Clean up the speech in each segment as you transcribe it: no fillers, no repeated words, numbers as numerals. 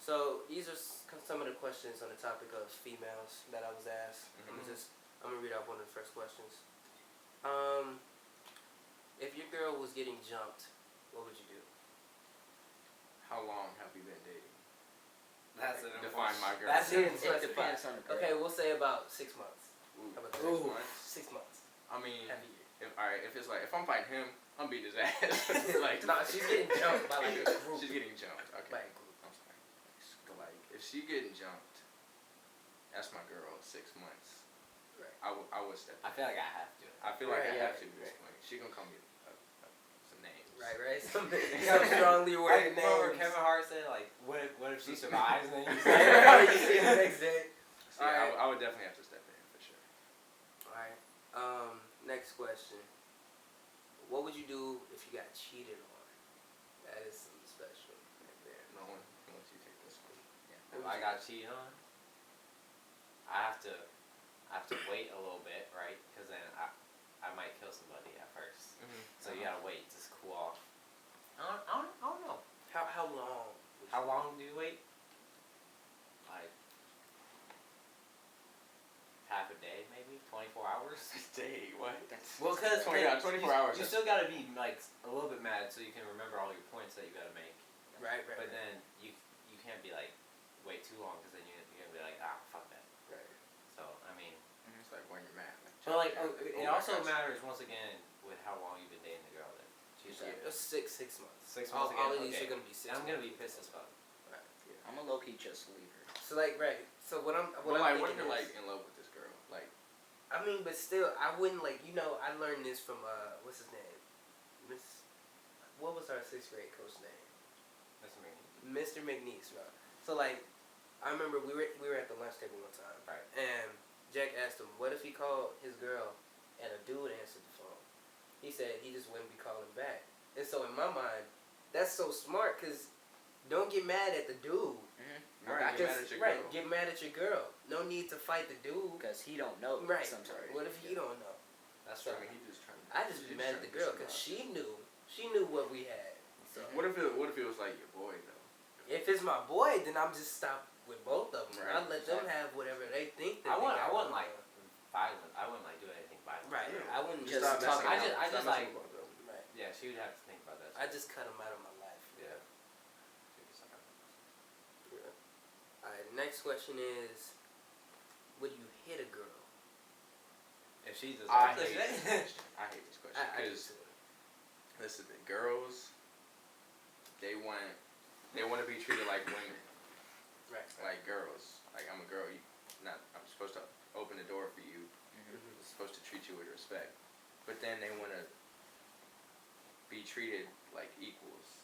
So these are some of the questions on the topic of females that I was asked. I'm gonna read out one of the first questions. If your girl was getting jumped, what would you do? How long have you been dating? That's an define my girl. That's it. Depends on the girl. Okay, we'll say about 6 months. Ooh, How about that? 6 months. 6 months. I mean, Half a year. if it's like if I'm fighting him, I'm beating his ass. Like no, she's getting jumped by like a group. She's getting jumped. Okay. By a group. I'm sorry. Like if she getting jumped, that's my girl. 6 months. Right. I would step in. I feel like I have to. I feel like I have to Right. at this point. She gonna call me some names. Right. Some strongly worded names. Remember Kevin Hart said like, what if she survives and then you you see the next day. See, I would definitely have to step in for sure. Alright. Next question. What would you do if you got cheated on? That is something special right there. No one lets you take this one. If I got cheated on, I have to wait a little bit, right? Because then I might kill somebody at first. So you gotta wait, just cool off. I don't know. How long? How long do you wait? Like half a day, maybe 24 hours. A day? What? Well, because 24 hours. You still gotta be like a little bit mad so you can remember all your points that you gotta make. Right. But then you can't be like wait too long because then you're gonna be like fuck that. Right. So I mean, it's like when you're mad. but like it also matters once again with how long you've been dating the girl. Then she's like 6 months. 6 months. All again? of these are gonna be 6 months. I'm gonna be pissed as fuck. Right. Yeah. I'm a low key just leave her. So like So what I'm what if thinking you're is, like in love with this girl? Like I mean, but still, I wouldn't like I learned this from what's his name, what was our 6th grade coach name? Mr. McNeese, bro. So like, I remember we were at the lunch table one time, right? And Jack asked him, what if he called his girl and a dude answered the phone? He said he just wouldn't be calling back. And so in my mind, that's so smart because don't get mad at the dude. Right, Get mad at your girl. No need to fight the dude because he don't know. Right. Sometimes. What if he don't know? That's right. right. I mean, he just trying. I just be mad at the girl because she knew what we had. So what if it was like your boy though? If it's my boy, then I'm just stop with both of them. Right. I'll let them have whatever they think. I wouldn't like violent. I wouldn't like do anything violent. Right. Yeah. I wouldn't just talk. talk. I just like. Right. Yeah, she would have to think about that. I just cut him out of my life. Yeah. Alright, next question is, would you hit a girl? If she's I hate this question because listen, the girls, they want to be treated like women, right? Like girls. Like I'm a girl, I'm supposed to open the door for you. I'm supposed to treat you with respect, but then they want to be treated like equals.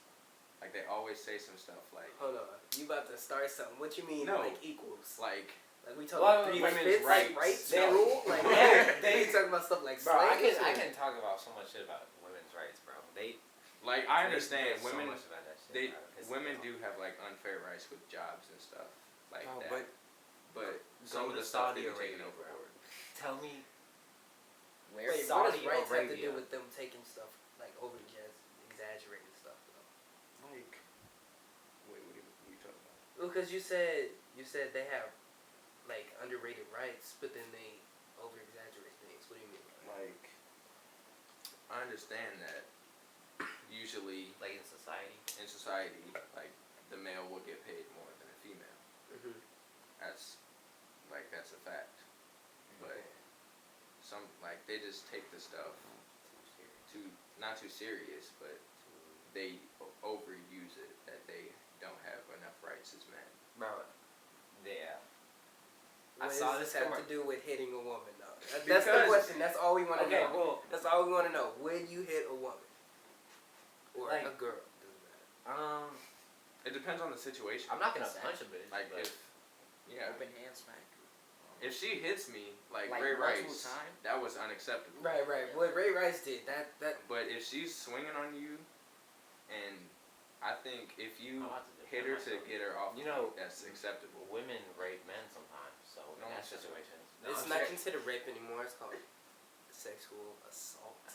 Like they always say some stuff like, hold on, you about to start something. What you mean like equals? Like we talking women's rights. They rule? Like they talking about stuff like bro, slaves. I can talk about so much shit about women's rights, bro. I understand women. So much about that shit, Women do have like unfair rights with jobs and stuff like that. But some of the stuff they Saudi be taking Arabia, overboard. Tell me where Wait, what does rights have to do with them taking stuff like over exaggerating stuff though? Like, wait, what are you talking about? Well, because you said they have like underrated rights, but then they over exaggerate things. What do you mean? Like, I understand that usually, like in society, like the male will get paid more than a female. That's a fact. But some they just take the stuff not too serious, but they overuse it that they don't have enough rights as men. bro. Yeah. What I saw does this have commercial. to do with hitting a woman though? That's the question. That's all we want to know. Well, that's all we want to know. Would you hit a woman or like, a girl? Doesn't matter. It depends on the situation. I'm not gonna punch a bitch. Like but open hand smack. If she hits me like Ray multiple Rice, time? that was unacceptable. Right. What Ray Rice did, that. But if she's swinging on you, and I think if you hit her to get her off, that's acceptable. Women rape men sometimes, so in that situation, It's not considered rape anymore. It's called sexual assault.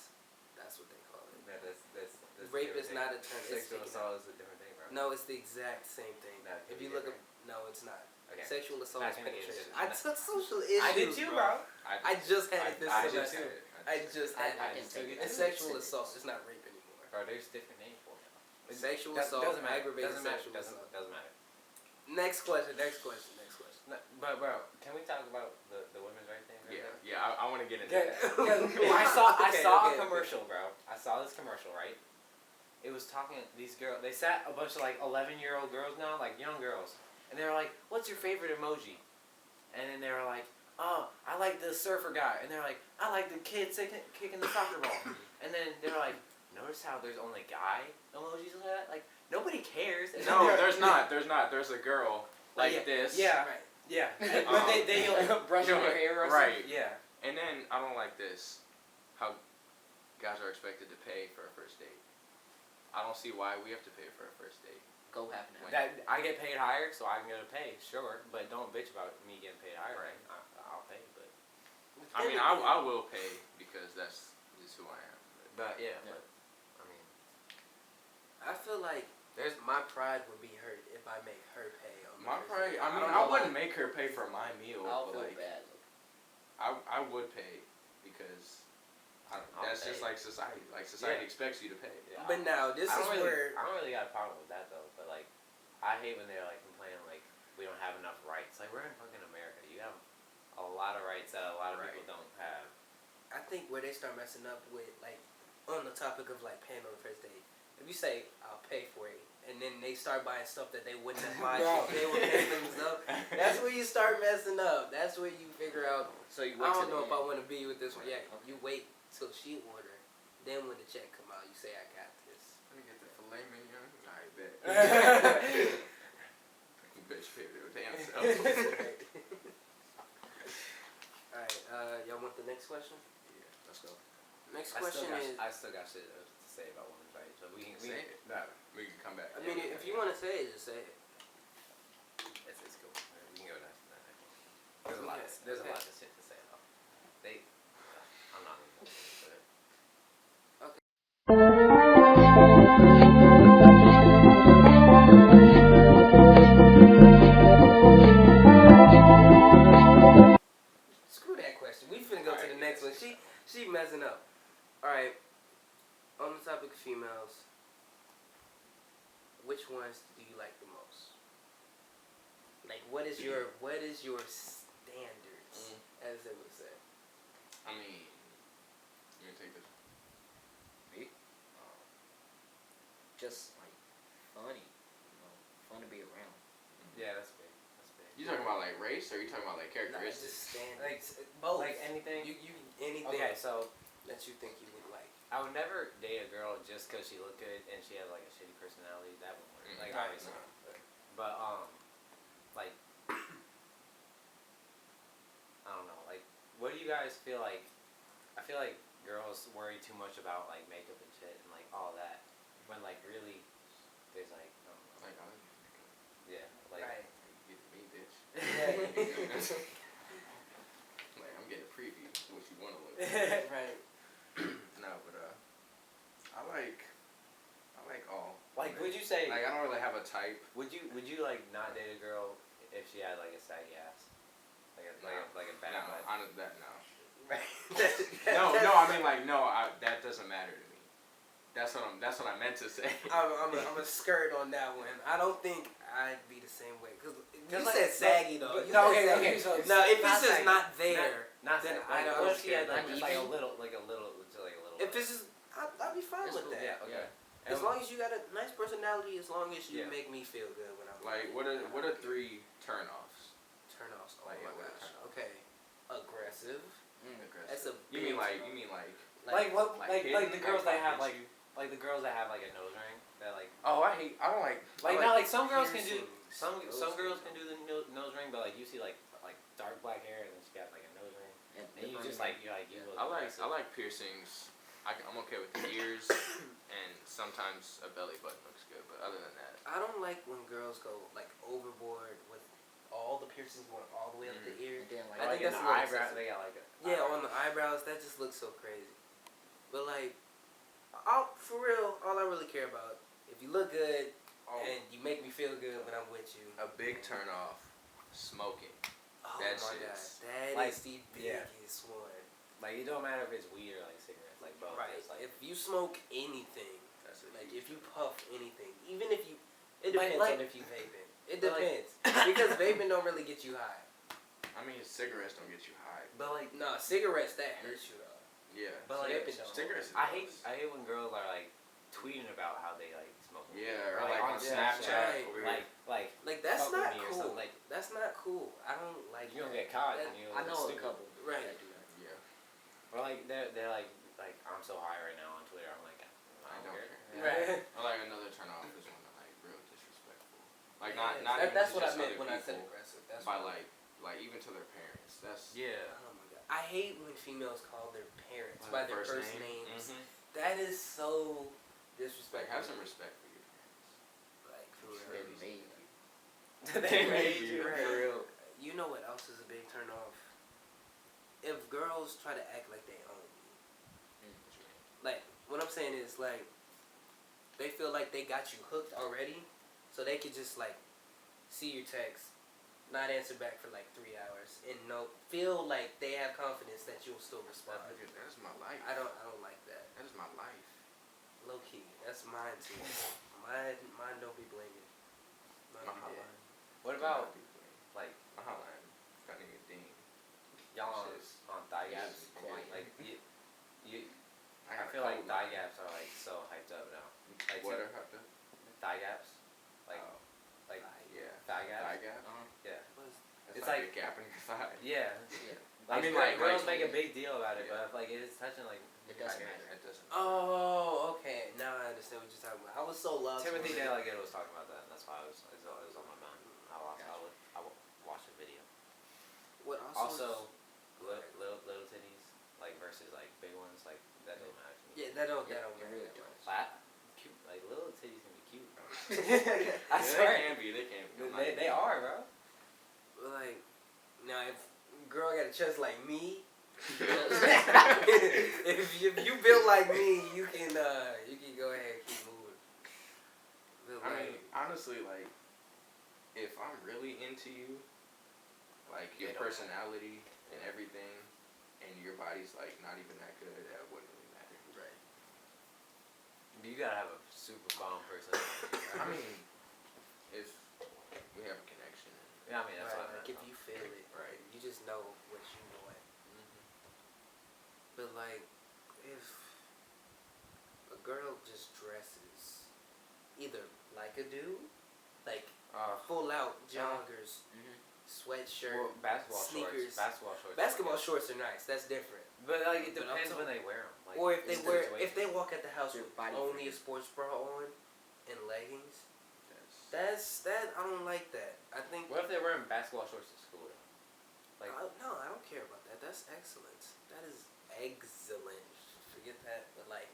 That's what they call it. That's Rape is not a term. Sexual assault is a different thing, bro. No, it's the exact same thing. If you look up, no, it's not. Okay. Sexual assault is penetration. I took social issues. I did too, bro. I just had it this semester. I just had I it. didn't take it. It's sexual assault. It's not rape anymore. Bro, there's different names for it. Sexual assault, aggravated sexual assault. Doesn't matter. Next question. No, but bro, can we talk about the women's right thing? Yeah. I want to get into that. I saw Okay. a commercial, bro. I saw this commercial, right? It was talking these girls. They sat a bunch of like 11-year-old girls now, like young girls, and they were like, "What's your favorite emoji?" And then they were like, "Oh, I like the surfer guy," and they're like, "I like the kid kicking the soccer ball," and then they were like, "Notice how there's only guy emojis like that? Like nobody cares." And No, there's not. There's a girl like this. Yeah. Right. Yeah. But they like brushing your hair or right. something. Yeah. And then I don't like this. How guys are expected to pay for a first date. I don't see why we have to pay for a first date. Go have an hour. That I get paid higher, so I'm gonna pay, sure. But don't bitch about me getting paid higher. Right. I'll pay, but I mean, I will pay because that's just who I am. but yeah. Yeah. But I mean, I feel like my pride would be hurt if I make her pay on the My first pride. date. I mean, I wouldn't make her pay for my meal, I'll but feel like, bad. I would pay because that's pay. just like society. Like society expects you to pay. yeah. But now this I is don't really, where I don't really got a problem with that though. But like, I hate when they're like complaining like we don't have enough rights. Like we're in fucking America. You have a lot of rights that a lot of people don't have. I think where they start messing up with like on the topic of like paying on the first date. If you say I'll pay for it, and then they start buying stuff that they wouldn't have bought if they were paying themselves, that's where you start messing up. That's where you figure out. So you I wait don't know till if I want to be with this one. Yeah, Okay. you wait till she order, then when the check come out, you say I got this. Let me get the filet mignon. I bet. You bitch paid their damn self. All right, y'all want the next question? Yeah, let's go. Next question is. I still got shit to say about women's rights, so we can Say it. No, We can come back. I mean, if you want to say it, just say it. it's cool. We can go next to that. There's a lot. There's a lot of shit to say though. I'm not even gonna get into it. Screw that question. We finna go to the next one. She messing up. All right. On the topic of females, which ones do you like the most? Like, what is your standards, as they would say? I mean, you gonna take this? Me? Just like funny, fun to be around. Yeah, that's big. You talking about like race, or you talking about like No, characteristics? just standards. Both. Like anything. You anything Okay, so that you think you would like. I would never date a girl just because she looked good and she had like a shitty personality. That wouldn't work. Like Right. obviously, but like I don't know. Like, what do you guys feel like? I feel like girls worry too much about like makeup and shit and like all that, when like really, there's like I don't know. Like, Yeah, like. Right. you get me, bitch. Yeah. Like, I'm getting a preview of what you want to look. Right. No, but I like all. Like, would you say? Like, I don't really have a type. Would you like not date a girl if she had like a saggy ass, like a bad butt? Honest that no. Right. No. I mean like no. That doesn't matter to me. That's what I meant to say. I'm a skirt on that one. I don't think I'd be the same way because you like, said saggy though. but- You no, said okay, saggy. okay. No, if Not it's just saggy. not there, Not then saying. I don't. What if she had like Not just like a even? little. If it's just, I'll be fine with that. Yeah. Okay. As long as you got a nice personality, as long as you Yeah. make me feel good when I'm Like what are 3 turn-offs? turn offs. Oh Like, my what are gosh. turn-offs? Okay. Aggressive. Aggressive. That's a You big mean like Like what? Like hitting, the girls that have hitting like you? the girls that have like a nose ring that like. Oh, I don't like. Not like some girls can do piercings. some Those girls things. can do the nose ring, but like you see like dark black hair and then she got like a nose ring, and you just like you look I aggressive. like piercings. I'm okay with the ears, and sometimes a belly button looks good, but other than that, I don't like when girls go like overboard with all the piercings going all the way up the ear. And then I like think in that's the a little eyebrow, excessive. they got like a Yeah, on the eyebrows, that just looks so crazy. But like, for real, all I really care about, if you look good and you make me feel good when I'm with you. A big turn off, smoking. Oh that my god, that like, is the biggest one. Like, it don't matter if it's weed or like cigarettes, like both. Right. Like, if you smoke anything, That's like if you puff anything, even if you, it Like- depends like- on if you vaping. It but like- depends because vaping don't really get you high. I mean, cigarettes don't get you high. but like, No, cigarettes that hurts you though. Yeah. But like, cigarettes. I hate when girls are like tweeting about how they like smoke. Yeah, or Or, like on Snapchat, right. or like that's fuck with not me or cool. something, like, That's not cool. I don't like. you don't that. get caught. That- And you I look know a stupid. couple Right. that do that. Yeah. Or like they're like I'm so high right now on Twitter. I'm like, I don't care. Right. Or like another turn off is when they're like real disrespectful. Like Yeah, not even that's what I just meant other when I said people, aggressive. That's by what like even to their parents. That's Yeah. Oh my god. I hate when females call their parents by their first first name. names. Mhm. That is so like disrespectful. have some respect for your parents. Like for They real. made you. They made you. Right. For real. You know what else is a big turn off? If girls try to act like they own you. Like what I'm saying is like they feel like they got you hooked already, so they could just like see your text, not answer back for like 3 hours, and feel like they have confidence that you'll still respond. That is my life. I don't like that. That is my life. Low key, that's mine too. Mine don't be blaming. My hotline. What about like my hotline? Got a ding. y'all Shit. on thigh gaps? Quiet. Like you I got a feel like cold thigh line. gaps are like so hyped up now. Like What are hopped up? thigh gaps? Like Oh, like yeah. thigh gaps? Thigh gap. Yeah. That's It's like like- a gap in your thigh. Yeah. Yeah. Like, I mean, girls like- make a big deal about it, Yeah. but if like it's touching like It doesn't thigh matter. gaps. It doesn't. Oh, okay. Now I understand what you're talking about. I was so lost. Timothy when- Dalligan was talking about that, and that's why it was on my mind. I watched a video. What Also, little titties, like versus like big ones, like that don't matter to me. Yeah, that don't It matter really that much. Flat, cute, like little titties can be cute, bro. I swear. They can be. They can be. I'm not- They are, bro. Like, now if girl got a chest like me, if you built like me, you can go ahead and keep moving. But I mean, honestly, like, if I'm really into you, like your They don't personality and everything, and your body's like not even that good, that wouldn't really matter. right. You gotta have a super bomb personality. I mean, if we have a connection, Yeah, I mean that's Right, what I like meant. if you feel it, Right. you just know what you want. But like, if a girl just dresses either like a dude, like full out joggers, sweatshirt, Well, basketball sneakers. shorts. Basketball shorts are nice. That's different. But like it But I'm depends when talking- they wear them. Like, Or if they it's wear, situation. if they walk at the house Their with body only a frame. sports bra on and leggings, that's that I don't like that. I think. What if they're wearing basketball shorts to school? Though? Like No, I don't care about that. That's excellence. That is excellent. Forget that. But like,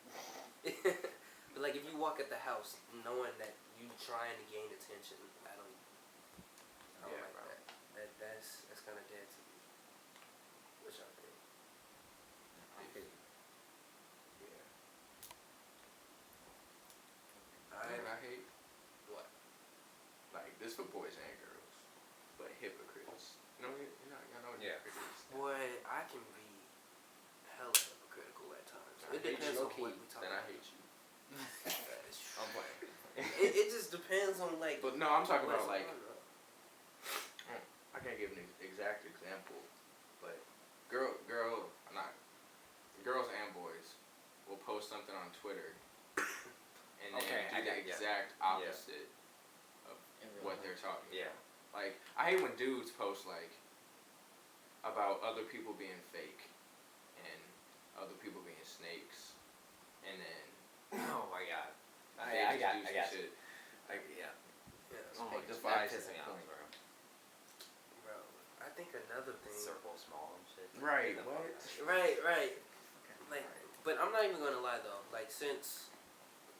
but like if you walk at the house knowing that you trying to gain attention, I don't Yeah, like bro. that. That's kind of dead to me. What y'all think? yeah. I I hate what? like this for boys and girls, but hypocrites. You know, y'all know what Yeah. hypocrites. Boy, I can be hella hypocritical at times. I It hate depends you. on what we talk Then I about. hate you. That's true. I'm playing. It just depends on like. But no, I'm talking what's about like going on. I can't give an exact example, but girls and boys will post something on Twitter and then Okay, I do the got- yeah. exact opposite of In real what life. they're talking yeah. about. Like, I hate when dudes post like about other people being fake and other people being snakes, and then Oh my god. they I just got do some you. shit. Yeah, Oh my, Just that vibes pisses me at off, point. bro. bro. I think another thing. Circle small and shit. Right, Get the fuck what? outta here. Right. Okay. Like, but I'm not even gonna lie though. Like since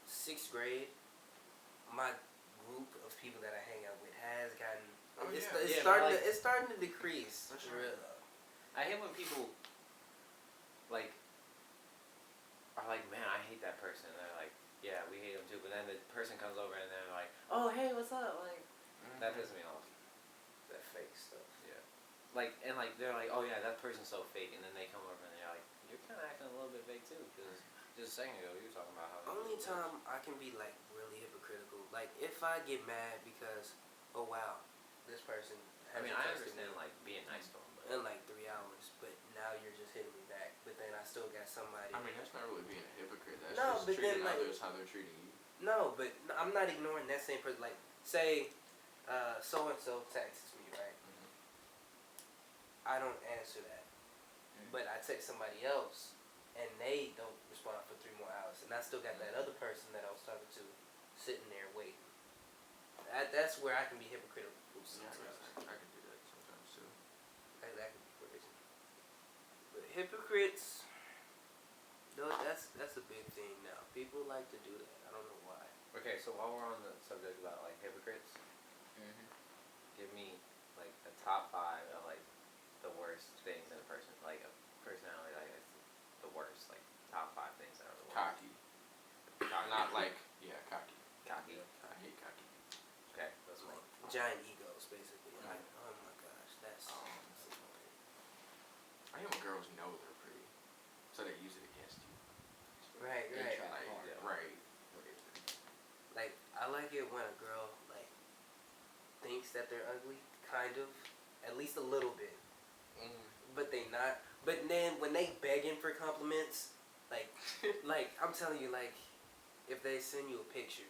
6th grade, my group of people that I hang out with has gotten. Oh, it's, yeah. it's Yeah, but starting. like- It's starting to decrease. For For sure. real though. I hate when people like are like, man, I hate that person. And they're like, yeah, we hate him too. But then the person comes over and they're like, oh, hey, what's up? Like, that pisses me off. That fake stuff. Yeah. Like, and like, they're like, oh yeah, that person's so fake. And then they come over and they're like, you're kind of acting a little bit fake too. Because just a second ago, you were talking about how. Only time I can be like really hypocritical, like if I get mad because, oh wow, this person. I mean, I understand like being nice to them, but in like 3 hours, but now you're just hitting me back. But then I still got somebody. I mean, that's not really being a hypocrite. That's No, just but treating then, like, others how they're treating you. No, but I'm not ignoring that same person. Like, say, so and so texts me, right? Mm-hmm. I don't answer that, but I text somebody else, and they don't respond for 3 more hours, and I still got that other person that I was talking to sitting there waiting. That's where I can be hypocritical sometimes. I can do that sometimes too. That can be crazy. But hypocrites, though, that's a big thing now. People like to do that. I don't know why. okay. So while we're on the subject about like hypocrites, Mm-hmm. give me like a top 5 of like the worst things in a person, like a personality like it's the worst, like top 5 things that are the worst. Cocky. Not like, yeah, cocky. Cocky. I hate cocky. Okay, that's one. Giant egos, basically. Right. Like, oh my gosh, that's annoying. I hate when girls know they're pretty, so they use it against you. Right, They right. try Like, hard. yeah, right. Like, I like it when a girl, like, thinks that they're ugly, kind of, at least a little bit, but they not. But then when they begging for compliments, like, like, I'm telling you, like, if they send you a picture,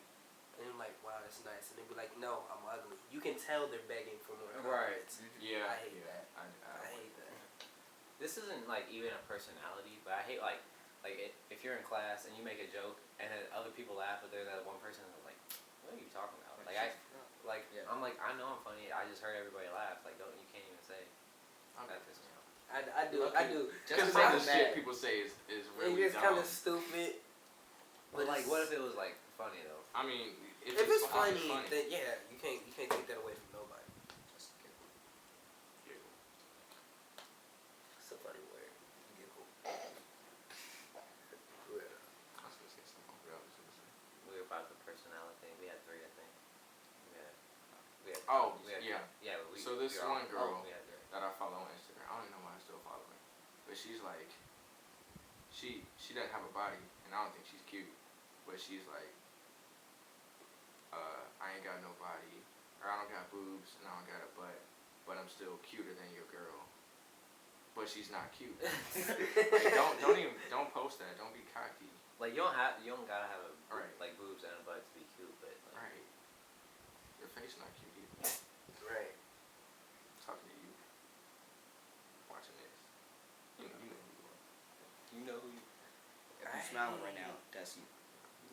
and you're like, wow, that's nice, and they be like, no, I'm ugly. You can tell they're begging for more Right. compliments. Yeah, I hate yeah. that. I hate that. This isn't like even a personality, but I hate like if you're in class and you make a joke and then other people laugh, but there's that one person who's like, what are you talking about? Like Yeah. I'm like, I know I'm funny. I just heard everybody laugh. Like, you can't even say. That pisses me off. I do. Because Just some of the I'm shit mad. people say is It's really just dumb. kind of stupid. But like, what if it was like funny though? I mean, If it's funny, funny. then yeah, you can't take that away from nobody. Yeah. It's a funny word. Giggle. I was gonna say something. What I was gonna say. We were about the personality thing. We had 3, I think. We had. Oh, we had, yeah. Yeah. But So this we were one girl we had 3. that I follow on Instagram, I don't even know why I still follow her, but she's like, she doesn't have a body, and I don't think she's cute, but she's like, I ain't got no body, or I don't got boobs, and I don't got a butt, but I'm still cuter than your girl. But she's not cute. Like, don't post that. Don't be cocky. Like you don't gotta have a Right. like boobs and a butt to be cute, but like, Right. Your face not cute either. Right. I'm talking to you. Watching this. You know who you are. you know who you. If you're smiling right now, that's you.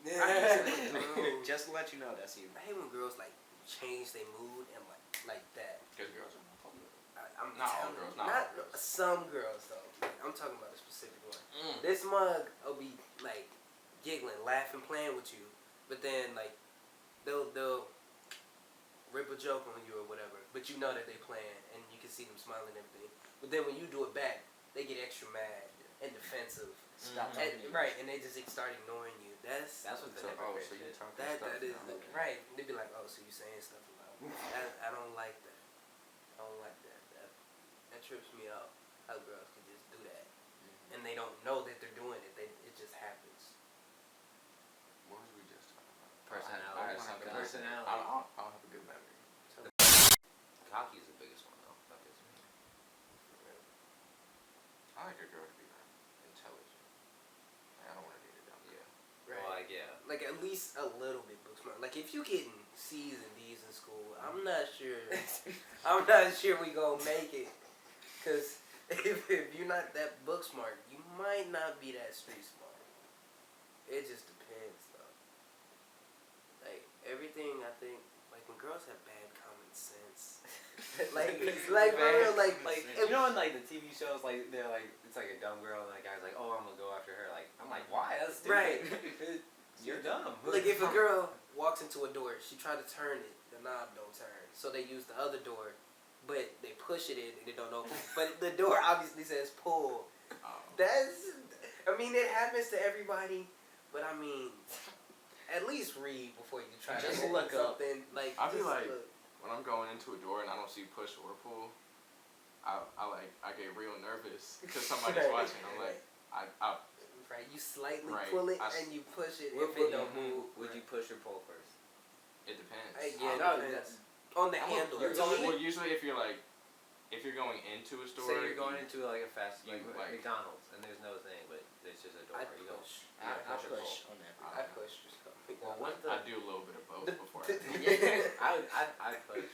I Just to let you know, that's you. hate when girls like change their mood and like that. Because girls are not popular. I'm Not all telling girls, you, not all girls. some girls though. I'm talking about a specific one. Mm. This mug will be like giggling, laughing, playing with you, but then like they'll rip a joke on you or whatever, but you know that they playing and you can see them smiling and everything. But then when you do it back, they get extra mad and defensive. Stop And, talking to you. right, and they just start ignoring you. That's what the So, hypocrite so you shit. talking that stuff is now. right. They be like, oh, so you saying stuff about me. I don't like that. I don't like that. That trips me out. How girls can just do that, and they don't know that they're doing it. It just happens. What was we just talking about? Personality. I had Oh my something God. personality. I don't have a good memory. Cocky's the biggest one though. That pisses me off. I like a girl to be like, intelligent. Like, I don't want to date a dumb girl. Right. Well, like yeah. Like at least a little bit book smart. Like if you getting C's and D's in school, I'm not sure. I'm not sure we gonna make it. Cause if you're not that book smart, you might not be that street smart. It just depends though. Like everything, I think. Like when girls have bad common sense. like for real, like you know in like the TV shows, like they're like it's like a dumb girl and that guy's like, oh, I'm gonna go after her. Like I'm like, why? That's stupid. Right. You're dumb. Like if a girl walks into a door, she tried to turn it, the knob don't turn. So they use the other door, but they push it in and it don't open. But the door obviously says pull. Oh. That's I mean, it happens to everybody, but I mean, at least read before you try Just to look up. something. Like, I feel just like look. when I'm going into a door and I don't see push or pull, I get real nervous because somebody's watching. I'm like, Right, you slightly Right, pull it and you push it. What If it don't move, would you push or pull first? it depends. Yeah, No, depends. On the handle. Well, usually if you're going into a store, say you're going into like a fast, like like- McDonald's, and there's no thing, but it's just a door. I You go. push. I push or push on that. I push. Well, what I do a little bit of both before. I push.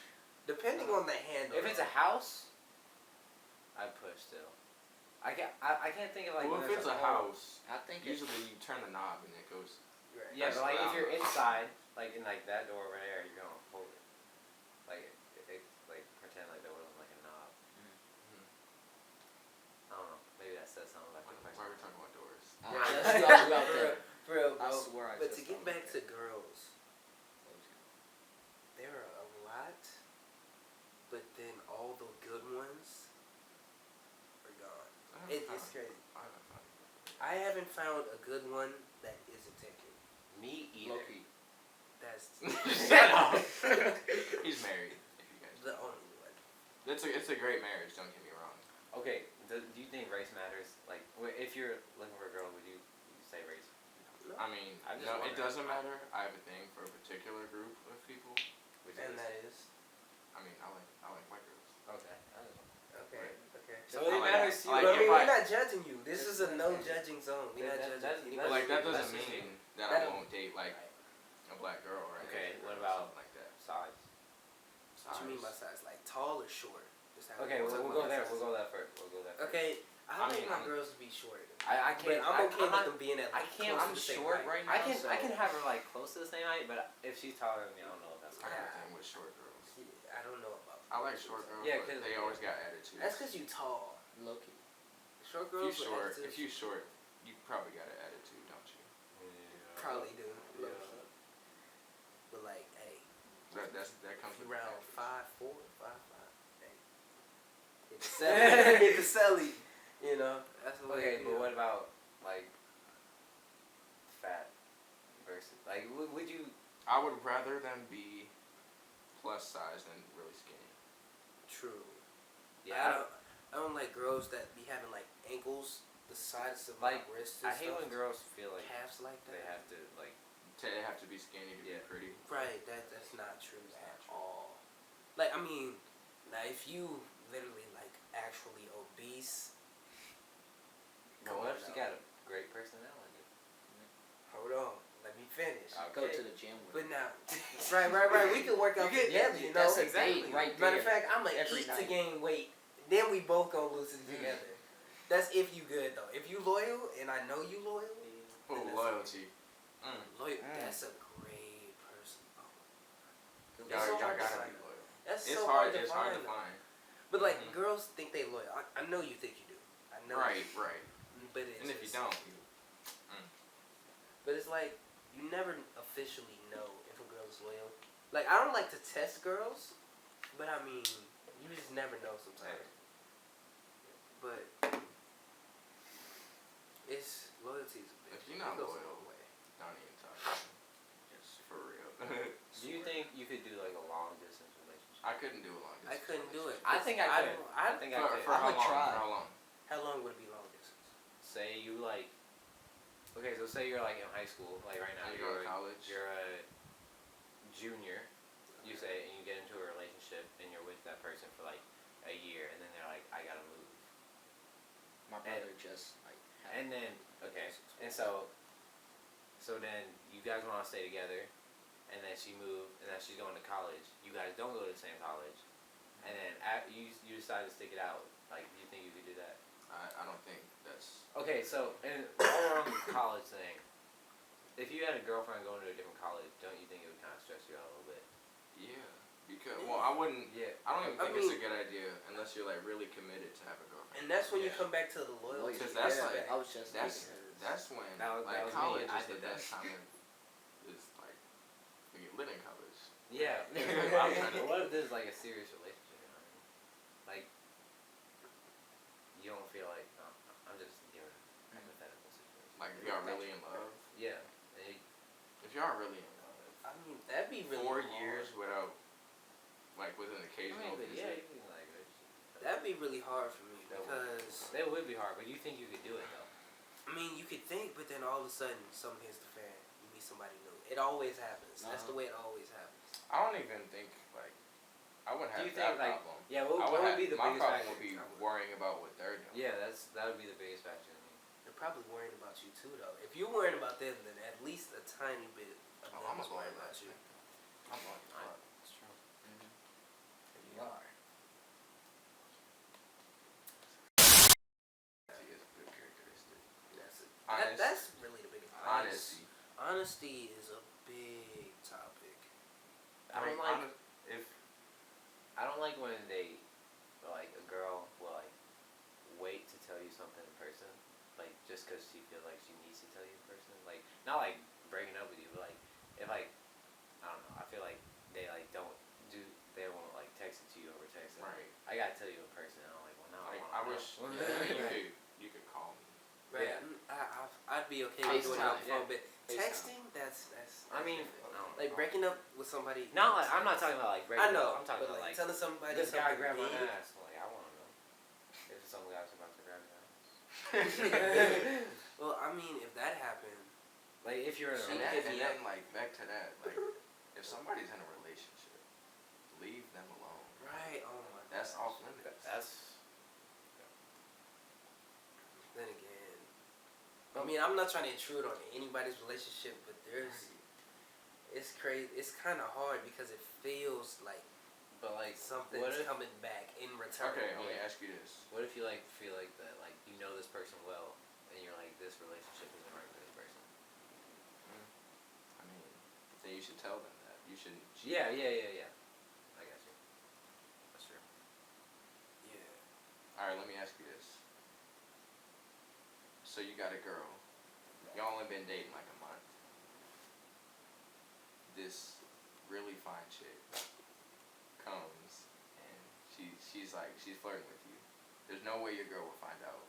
Depending on the handle. If it's a house, I push still. I can't think of like. Well, when if it's there's a house, I think usually you turn the knob and it goes. Right. Yeah, That's but like what if I'm- you're inside, like in like that door over there, you're gonna hold it. Like like pretend like there wasn't like a knob. I don't know. Maybe that says something about the Why person. are we talking about doors? Yeah. Let's talk about that. For real, I bro. swear I But just to get thought back about to that. girls, there are a lot, but then all the good ones are gone. It's crazy. I haven't found a good one that isn't taken. Me either. Low-key. That's Shut up. He's married. If you guys. the only one. It's a great marriage. Don't get me wrong. Okay, do you think race matters? Like, if you're looking for a girl, would you say race? No. I mean, I'm just no, it wondering. doesn't matter. I have a thing for a particular group of people. Which And is that is I mean, I like white girls. okay. okay. Okay. So it I like- matters to you. I like But I mean, if we're not judging you. This is a no judging zone. We're not That- judging that's- But like that that's doesn't just mean that That- I won't date like a black girl or Okay, Asian what girl or about something like that. size? What you mean by size? Like tall or short? Just how Okay, we'll we'll talk go about there. size. We'll go there first. We'll go there first. Okay, I I like mean, my I'm- girls to be short. I But can't. I'm okay I'm with not, them being at I can't. close I'm to the same short height. right now. I can have her like close to the same height, but if she's taller than me, I don't know if that's I gonna have a happen. thing with short girls. Yeah, I don't know about. I like short girls, Yeah, but 'cause- they always got attitudes. That's because you tall. Low-key. Short If you girls. with short, attitudes if you short, you probably got an attitude, don't you? probably do. Yeah. But like, hey, That comes if you with round attitude. 5'4", 5'5", hey, hit the celly, hit the celly. You know, that's the way. Okay, you but know. what about like fat versus like would you? I would rather them be plus size than really skinny. True. Yeah, I don't like girls that be having like ankles the size of Like, my wrists. I And hate stuff. when girls feel like calves like that. they have to like. They have to be skinny to Yeah. be pretty. Right, that's not true at all. Like, I mean, now if you literally like actually obese, But come what on if she now. got a great personality? Hold on, let me finish. Go to the gym with But her. now, right, we can work out You together. You know, That's a exactly. date right Matter there. of fact, I'm gonna Every eat to night. gain weight. Then we both gonna lose it together. That's if you good though. If you loyal, and I know you loyal, Oh, then that's loyalty. loyal. Mm. That's a great person. Oh. It's Y'all so hard to gotta find. be loyal. That's It's so hard. hard to It's find. hard to though. find. But like Mhm. girls think they loyal. I know you think you do. I know. Right, right. But it's And if you just- don't, you. But it's like you never officially know if a girl is loyal. Like I don't like to test girls, but I mean you just never know sometimes. But it's loyalty is a big. If you're not it goes a loyal, long way. don't even talk to me. Just for real. Do you think you could do like a long distance relationship? I couldn't do a long I distance. couldn't do it. I think I could. don't- I think I For, could. for I how would long? try. For how long? How long would it be long distance? Say you like. Okay, so say you're like in high school, like right now Are you going to you're college? you're a junior. You say, and you get into a relationship, and you're with that person for like a year, and then they're like, I gotta move. My brother just like. And then okay, and so then you guys want to stay together, and then she moved, and then she's going to college. You guys don't go to the same college, and then you decide to stick it out. Like, do you think you could do that? I don't think that's. Okay, so and while we're on the college thing, if you had a girlfriend going to a different college, don't you think it would kind of stress you out a little bit? Yeah. Because, well, I wouldn't. Yeah. I don't even I think it's a mean- good idea unless you're like really committed to have a girlfriend. And that's when you Yeah. come back to the loyalty. Because that's aspect. like- I was just That's thinking. that's when That was like me. college I is the did that. best time of, is like when you live in college. Yeah. I'm trying to- What if this is like a serious relationship? You know what I mean? Like, you don't feel like I'm just giving hypothetical situations. occasional but visit. yeah, you can like. That'd be really hard for me because That would be hard, but you think you could do it though? I mean, you could think, but then all of a sudden, something hits the fan. You meet somebody new. It always happens. That's the way it always happens. I don't even think like I wouldn't have that problem. Yeah, what would be the my biggest problem factor? would be worrying about what they're doing. Yeah, that would be the biggest factor to me. They're probably worrying about you too, though. If you're worrying about them, then at least a tiny bit of them I'm is a worrying lawyer about you. I'm like, That's true. You are. Is a good characteristic. That's really the biggest thing. Honesty. Honesty is a big topic. I don't like when they, like, a girl will like wait to tell you something in person, like just because she feels like she needs to tell you in person. Like not like breaking up with you, but like if like I don't know, I feel like they like they won't like text it to you over text. Right. I gotta tell you in person. And I'm like, well, now I wish you could call me. Right. Yeah. I'd be okay with doing it on the phone, but FaceTime. texting, that's I mean, like breaking up with somebody. not like I'm not talking about like breaking I know. up. I'm talking but about like telling somebody this guy something grabbed my big. ass. Like I want to know if some guy's about to grab your ass. Well, I mean, if that happened, Like if you're in a And then like back to that, like if somebody's in a relationship, leave them alone. right? Oh my. That's off limits. that's Then again, I mean, I'm not trying to intrude on anybody's relationship, but it's crazy. It's kind of hard because it feels like but like something's coming back in return. Okay, let me ask you this. what if you like feel like that like you know this person well and you're like this relationship isn't right for this person? I mean, then you should tell them that. You shouldn't. Yeah. I got you. That's true. Yeah. All right, let me ask you this. So you got a girl. Y'all only been dating like a month. This really fine chick comes and she's flirting with you. There's no way your girl will find out.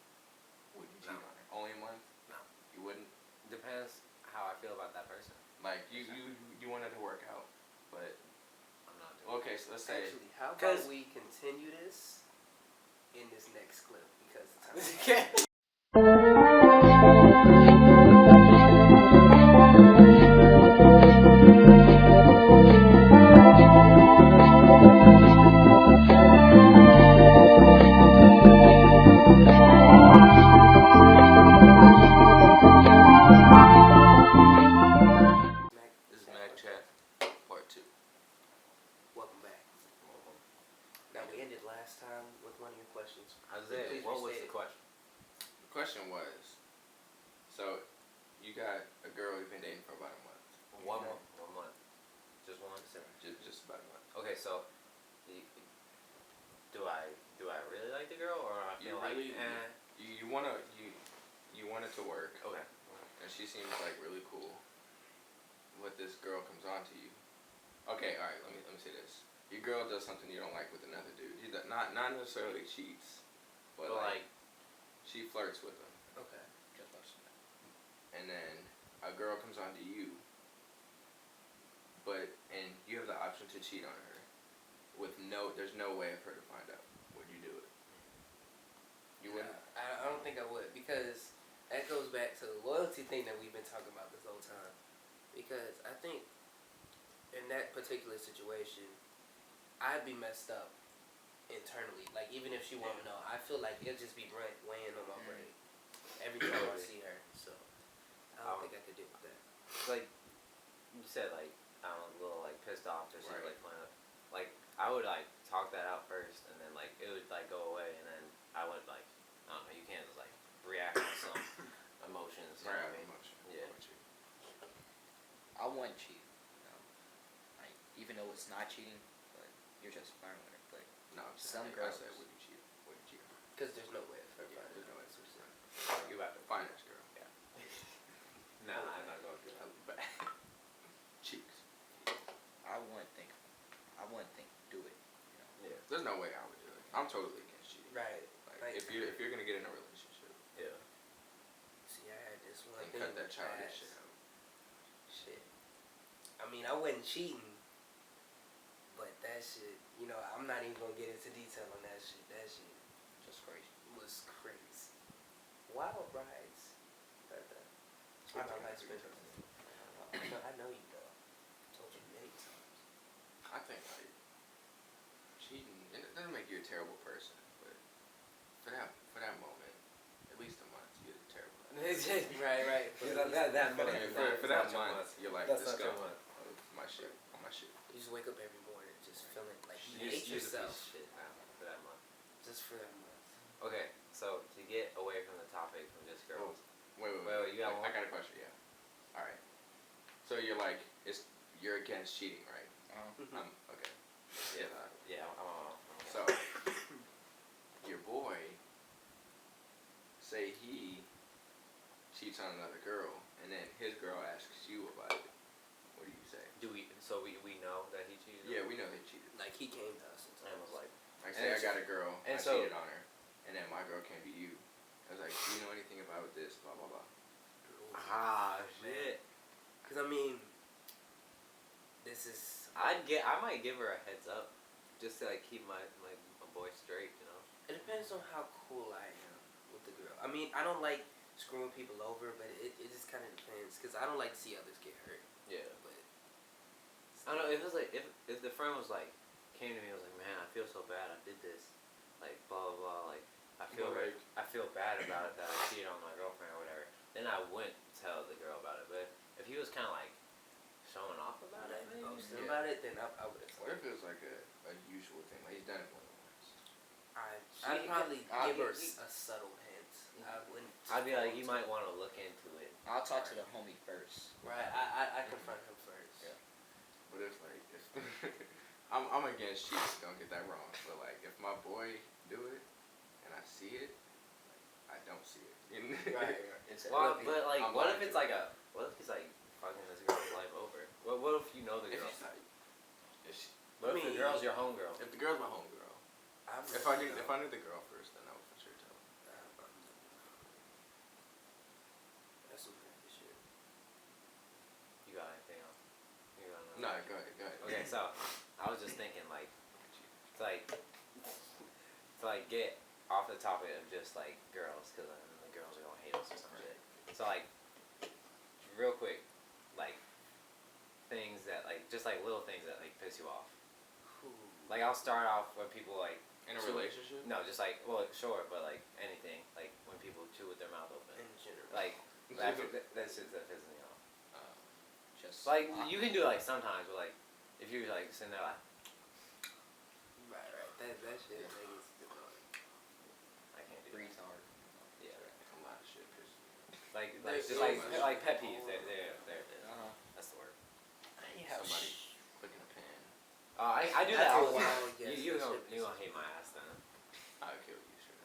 Would you cheat on her? Only a month? No. You wouldn't? Depends how I feel about that person. Like you want it to work out, but I'm not doing okay. So let's say Actually, how about we continue this in this next clip because the time. this is MacChat Part 2. Welcome back. Now we ended last time with one of your questions. Isaiah, Please what was restate the it. question? The question was, so you got a girl you've been dating for about a month. 1 month. 1 month. Just one. Just about a month. Okay, so do I really like the girl or I feel like you want it to work. Okay. And she seems like really cool. What this girl comes on to you. Okay, all right. Let me say this. Your girl does something you don't like with another dude. Not necessarily cheats, but like she flirts with him. Okay. And then a girl comes on to you, and you have the option to cheat on her, there's no way for her to find out. Would you do it? You wouldn't. I don't think I would because that goes back to the loyalty thing that we've been talking about this whole time. Because I think in that particular situation, I'd be messed up internally. Like even if she won't know, I feel like it'll just be weighing on my brain every time I see her. So I don't think I could deal with that. Like you said, like I'm a little like pissed off or something Right. like fun. Like I would like talk that out first, and then like it would like go away, and then I would like I don't know. You can't just like react on some emotions. You know what I mean? Yeah. I wouldn't cheat. Like, even though it's not cheating, but you're just flirting with her. But No, some I girls. said, would you cheat? Would you cheat on her? Because there's no way. Yeah, there's no way. You have to Find this girl. Yeah. Nah, I'm not going to do that. But cheeks. I wouldn't think do it. You know? Yeah. There's no way I would do it. I'm totally against cheating. Right. Like if you're gonna get in a relationship, Yeah. See, I had this one and thing cut in that the childish past. shit out. Shit. I mean, I wasn't cheating, but that shit, you know, I'm not even gonna get into detail on that shit. That shit Just crazy. was crazy. Wild rides. I know how expensive. I know you though. Told you many times. I think like cheating, it doesn't make you a terrible person, but for that moment, at least a month, you're a terrible person. right. For that month, you're like, That's just not go. your month. My shit, on my shit. You just wake up every morning just feeling like you Use hate a piece yourself. of shit now for that month. Just for that month. Okay, so to get away from the topic from just girls. Wait, you got one? I got a question. Yeah. All right. So you're like, you're against cheating, right? Okay. Yeah. So your boy, say he cheats on another girl, and then his girl asks you about it. What do you say? So we know that he cheated? Yeah, we know they cheated. Like he came to us And was like, Like say I got a girl, I and so- cheated on her, and then my girl came to you. I was like, do you know anything about this? Blah blah blah. shit. Because I mean, this is. I might give her a heads up, just to like keep my boy straight, you know. It depends on how cool I am with the girl. I mean, I don't like screwing people over, but it just kind of depends. Because I don't like to see others get hurt. Yeah. But I don't know. It was like if the friend was like came to me and was like, man, I feel so bad. I did this, like blah blah blah. Like I feel bad about it that I cheated on my girlfriend or whatever. Then I wouldn't tell the girl about it. But if he was kind of like showing off about it, maybe. posting about it, then I would have. What if it was like a usual thing? Like he's done it more than once. I'd probably give her a subtle hint. I wouldn't. I'd be like, you might want to look into it. I'll talk to the homie first. Right. I confront him first. Yeah. But if like if I'm against cheating, don't get that wrong. But like if my boy do it and I see it, like, I don't see it. Right. Well, but like, I'm what if lying it's like what if he's like fucking this girl's life over? What if you know the If girl? she's like, What if the girl's your homegirl? if the girl's my homegirl, if I knew the girl first, then I would for sure tell. That's some crazy shit. You got anything else? You got No, another? go ahead. Okay, so I was just thinking like to get off the topic of just like girls, because the girls are gonna hate us or some shit. So like, real quick, like things that like just like little things that like piss you off. Like I'll start off when people like In a relationship? No, just like sure, but like anything, like when people chew with their mouth open. In general. Like that shit that pisses me off. Just Like you can do it like sometimes, but like if you're like sitting there like Right. That shit makes it annoying. I can't do breathe that. hard. Yeah. A lot of shit pisses me off. Like There's just so like much. pet peeves. There. That's the word. I hate how Somebody clicking a pen. I do that all the time. Yes, You that gonna shit gonna hate my ass then. I'll kill you, sure.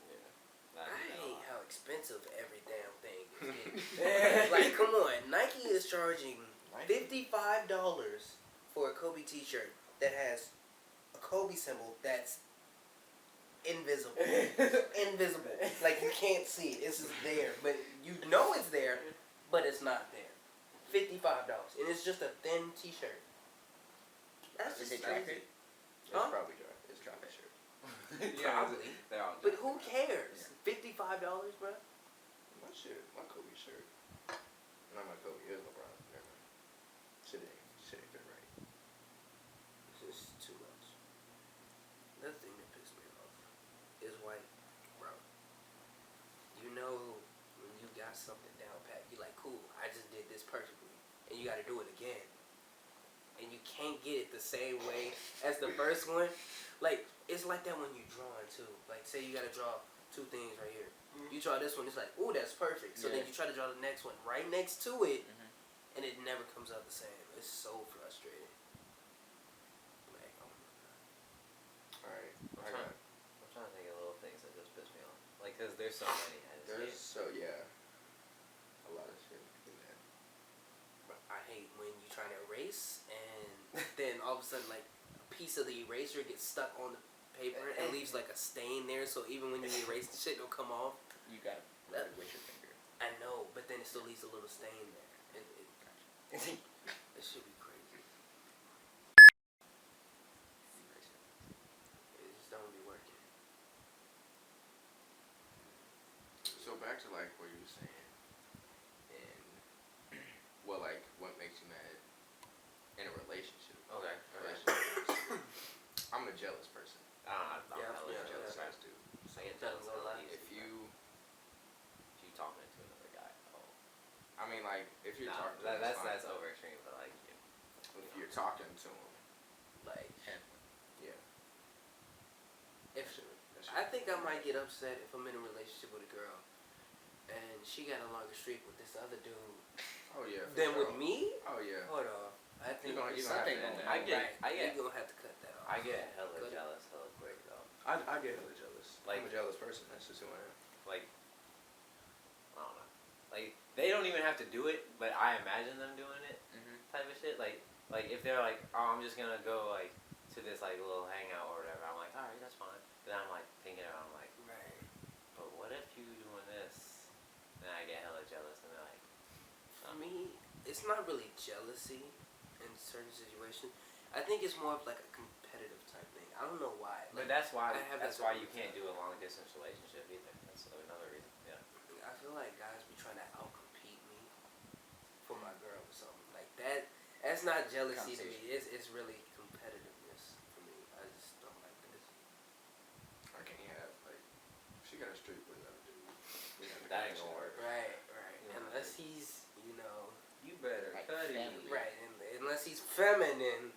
Yeah. I hate how expensive every damn thing is getting. Like, come on. Nike is charging $55 for a Kobe t-shirt that has a Kobe symbol that's invisible. Invisible. Like, you can't see it. It's just there. But you know it's there, but it's not there. $55. And it's just a thin t-shirt. That's Is just it dry crazy. fit? It's Huh? probably dry. It's drop it shirt. Probably. They're all But who cares? $55, bro? My shit, my Kobe shirt. Not my Kobe, it was LeBron. Never mind. Shit ain't fit right. It's just too much. Another thing that pissed me off is white, bro. You know when you got something down pat, you like, cool, I just did this perfectly. And you gotta do it again. And you can't get it the same way as the first one. Like, it's like that when you drawing too. Like, say you gotta draw two things right here. You draw this one, it's like, ooh, that's perfect. So then you try to draw the next one right next to it, and it never comes out the same. It's so frustrating. Like, oh my god. Alright, I'm trying to think of little things that just piss me off. Like, cause there's so many. A lot of shit. But I hate when you try to erase and then all of a sudden like a piece of the eraser gets stuck on the paper and leaves like a stain there, so even when you erase the shit it'll come off. You gotta rub it with your finger. I know, but then it still leaves a little stain there. It should be crazy. back to like what you were saying, and what makes you mad in a relationship. Okay. I'm a jealous person. I'm Yeah, hella yeah, jealous. Jealous dude. I get jealous a lot. If you talking to another guy, I mean, like, if you're talking to him, that's over extreme, but like if you're talking to him, Like, yeah. if I think I might get upset if I'm in a relationship with a girl, and she got a longer streak with this other dude. Oh yeah. Than with me. Oh yeah. Hold on. I think you're gonna have something to end that. You're gonna have to cut that off. I get hella jealous hella quick though. I get hella jealous. Like, I'm a jealous person. That's just who I am. Like, I don't know. Like, they don't even have to do it, but I imagine them doing it. Type of shit. Like if they're like, oh, I'm just gonna go like to this like little hangout or whatever. I'm like, all right, that's fine. Then I'm like thinking about, I'm like, Right. but what if you doing this? Then I get hella jealous, and they're like, For me, it's not really jealousy in certain situations. I think it's more of like a competitive type thing. I don't know why. but Like, that's why I have that's that why all you the can't time. do a long distance relationship either. That's another reason. Yeah. I feel like guys be trying to outcompete me for my girl or something like that. That's not jealousy to me. It's really competitiveness for me. I just don't like this. I can't have like she got a streak with another dude. That ain't gonna work. Right. Yeah. Unless he's, You better Like cut it. family. right. And unless he's feminine,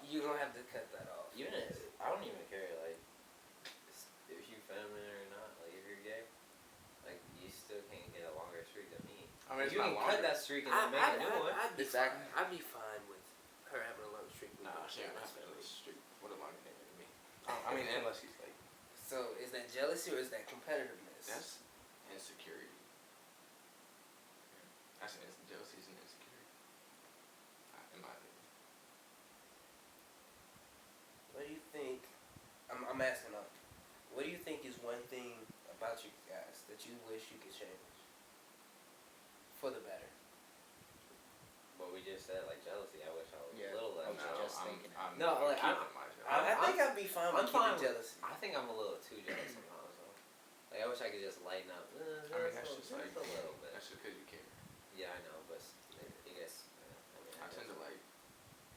you're gonna have to cut that off. Even if, I don't even care, like, if you feminine or not, like, if you're gay, like, you still can't get a longer streak than me. I mean, it's You not can cut longer. that streak and then make a new one. I'd be Exactly. fine. I'd be fine with her having a long streak with Nah, me. she ain't That's having a family. streak with a longer name than me. I mean, unless he's like. So is that jealousy or is that competitiveness? That's insecurity. That's jealousy is an insecurity. In my opinion. What do you think? I'm asking up. What do you think is one thing about you guys that you wish you could change for the better? What we just said, like, jealousy, I wish I was Yeah. a little less I was jealous. just thinking that. I'm No, like, keeping my jealousy. I think I'd be fine with I'm fine keeping jealousy. I think I'm a little too jealous sometimes, though. Like, I wish I could just lighten up. I mean, that's just like a little bit. That's just because you care. Yeah, I know, but I guess, I tend to like.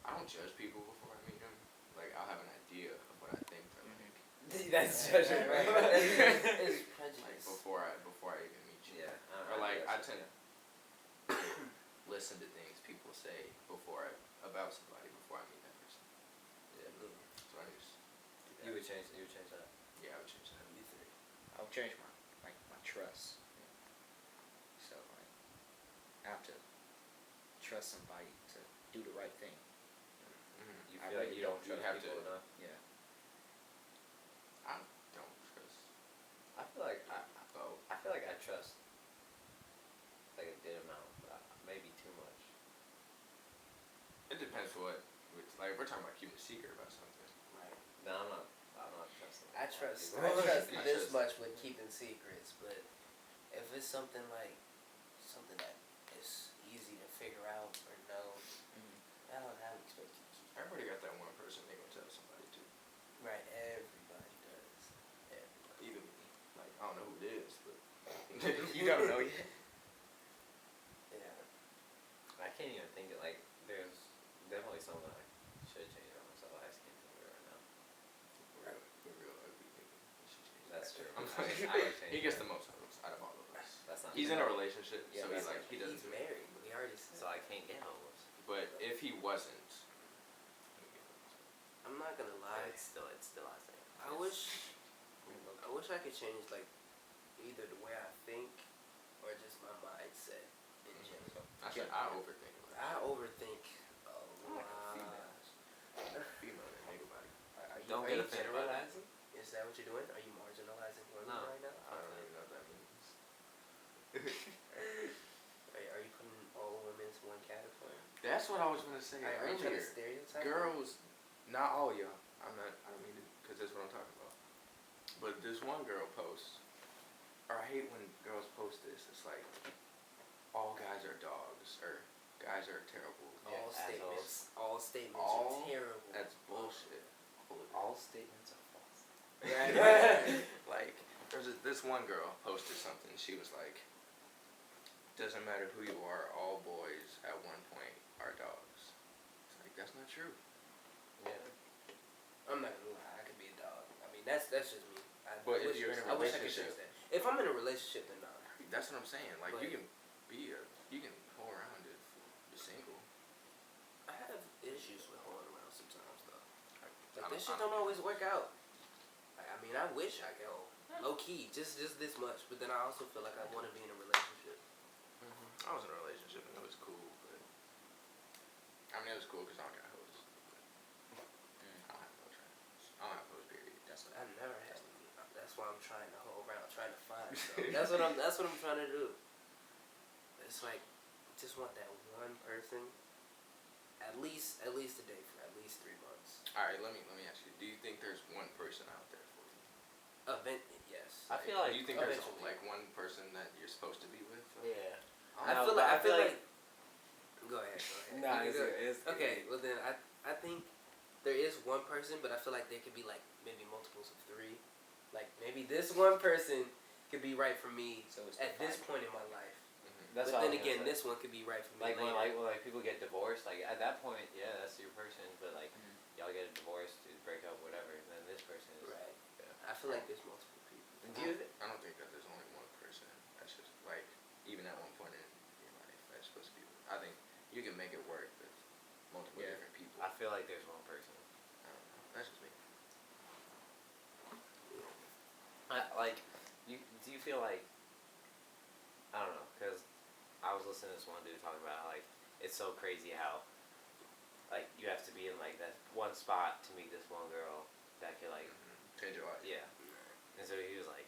I don't judge people before I meet them. Like, I'll have an idea of what I think they're like. That's judging, right? It's Like prejudice. before I even meet you. Yeah. Or like I guess, tend to listen to things people say about somebody before I meet that person. Yeah. So I just do that. You would change that. Yeah, I would change that. You three. I'll change my trust. So like, I have to trust somebody to do the right thing. You I feel like really you don't don't. You trust have people to- enough? Yeah. I don't trust. I feel like Oh, I feel like I trust like a good amount, but maybe too much. it depends what. Like, if we're talking about keeping a secret about something. Right. No, I'm not trusting. I trust people. this much with keeping secrets, but if it's something that is easy to figure out or know, I don't have expect you to keep. Everybody got that one person they gonna tell somebody to. Right, everybody does. Everybody. Even me. Like, I don't know who it is, but you don't know yet. Yeah. I can't even think of like there's definitely something I should change about myself. I just can't think of it right now. We're real ugly people. We should change That's that. true. I'm I like, would change he gets that. the most votes out of all of us. That's not. He's in a relationship, Yeah, so that's he doesn't. He's married. We already said. So I can't get homeless. But if he wasn't, I'm not gonna lie. It's still I think. I wish I could change like either the way I think or just my mindset in general. I overthink it. I overthink a I'm like a lot. female than anybody. Don't Are get you offended by that. generalizing? Is that what you're doing? Are you marginalizing women No. right now? I don't even know what that means. Are you putting all women into one category? That's what I was gonna say Are you trying to earlier. stereotype? Girls, not all y'all. I don't mean to, because that's what I'm talking about. But this one girl posts, or I hate when girls post this. It's like, all guys are dogs, or guys are terrible. All statements. All statements All- are terrible. That's bullshit. All statements are false. Right. Like, there's this one one girl posted something. She was like, "Doesn't matter who you are, all boys at one point are dogs." It's like, that's not true. Yeah. I'm not gonna lie, I could be a dog. I mean, that's just me. I If you're in a I wish I could relationship, change that. If I'm in a relationship, then no. that's what I'm saying. Like, But you can hold around if you're single. I have issues with holding around sometimes, though. Like, I this shit don't always work out. Like, I mean, I wish I could hold. Low key, just this much. But then I also feel like I want to be in a relationship. I was in a relationship and it was cool, but I mean, it was cool because I don't got hoes. I don't have hoes. I don't have hoes. Period. That's what I've never had. That's why I'm trying to hold around, trying to find. So that's what I'm trying to do. It's like, just want that one person. At least a day for at least 3 months. All right, let me ask you. Do you think there's one person out there for you? Yes. I feel like. Do you think there's eventually. like one person that you're supposed to be with? Yeah. I feel like. Go ahead. Nah, it's okay. Well then, I think there is one person, but I feel like there could be like maybe multiples of 3. Like maybe this one person could be right for me at this point in my life. That's but then again, this one could be right for me. Like later. when people get divorced, like at that point, yeah, that's your person. But like y'all get a divorce, break up, whatever, and then this person is right. Yeah. I feel like there's multiple people. I don't think that there's only one person. That's just like even at one point in your life that's supposed to be. I think you can make it work with multiple different people. I feel like there's one person. I don't know. That's just me. Do you feel like, I don't know, because I was listening to this one dude talking about like, it's so crazy how, like, you have to be in like that one spot to meet this one girl that could like, change your life. Yeah. And so he was like,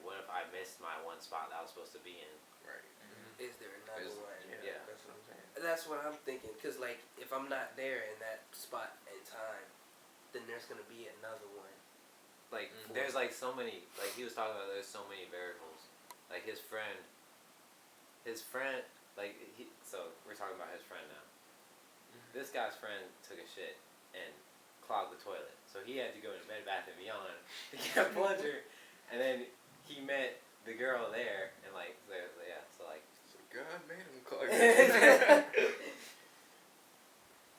what if I missed my one spot that I was supposed to be in? Right. Is there another one? Yeah. That's what I'm saying. That's what I'm thinking. Cause like if I'm not there in that spot and time, then there's gonna be another one. Like there's like so many. Like he was talking about, there's so many variables. Like his friend. Like so we're talking about his friend now. This guy's friend took a shit and clogged the toilet, so he had to go to Bed Bath & Beyond to get a plunger, and then he met the girl there, and like, so like. So God made him clog. But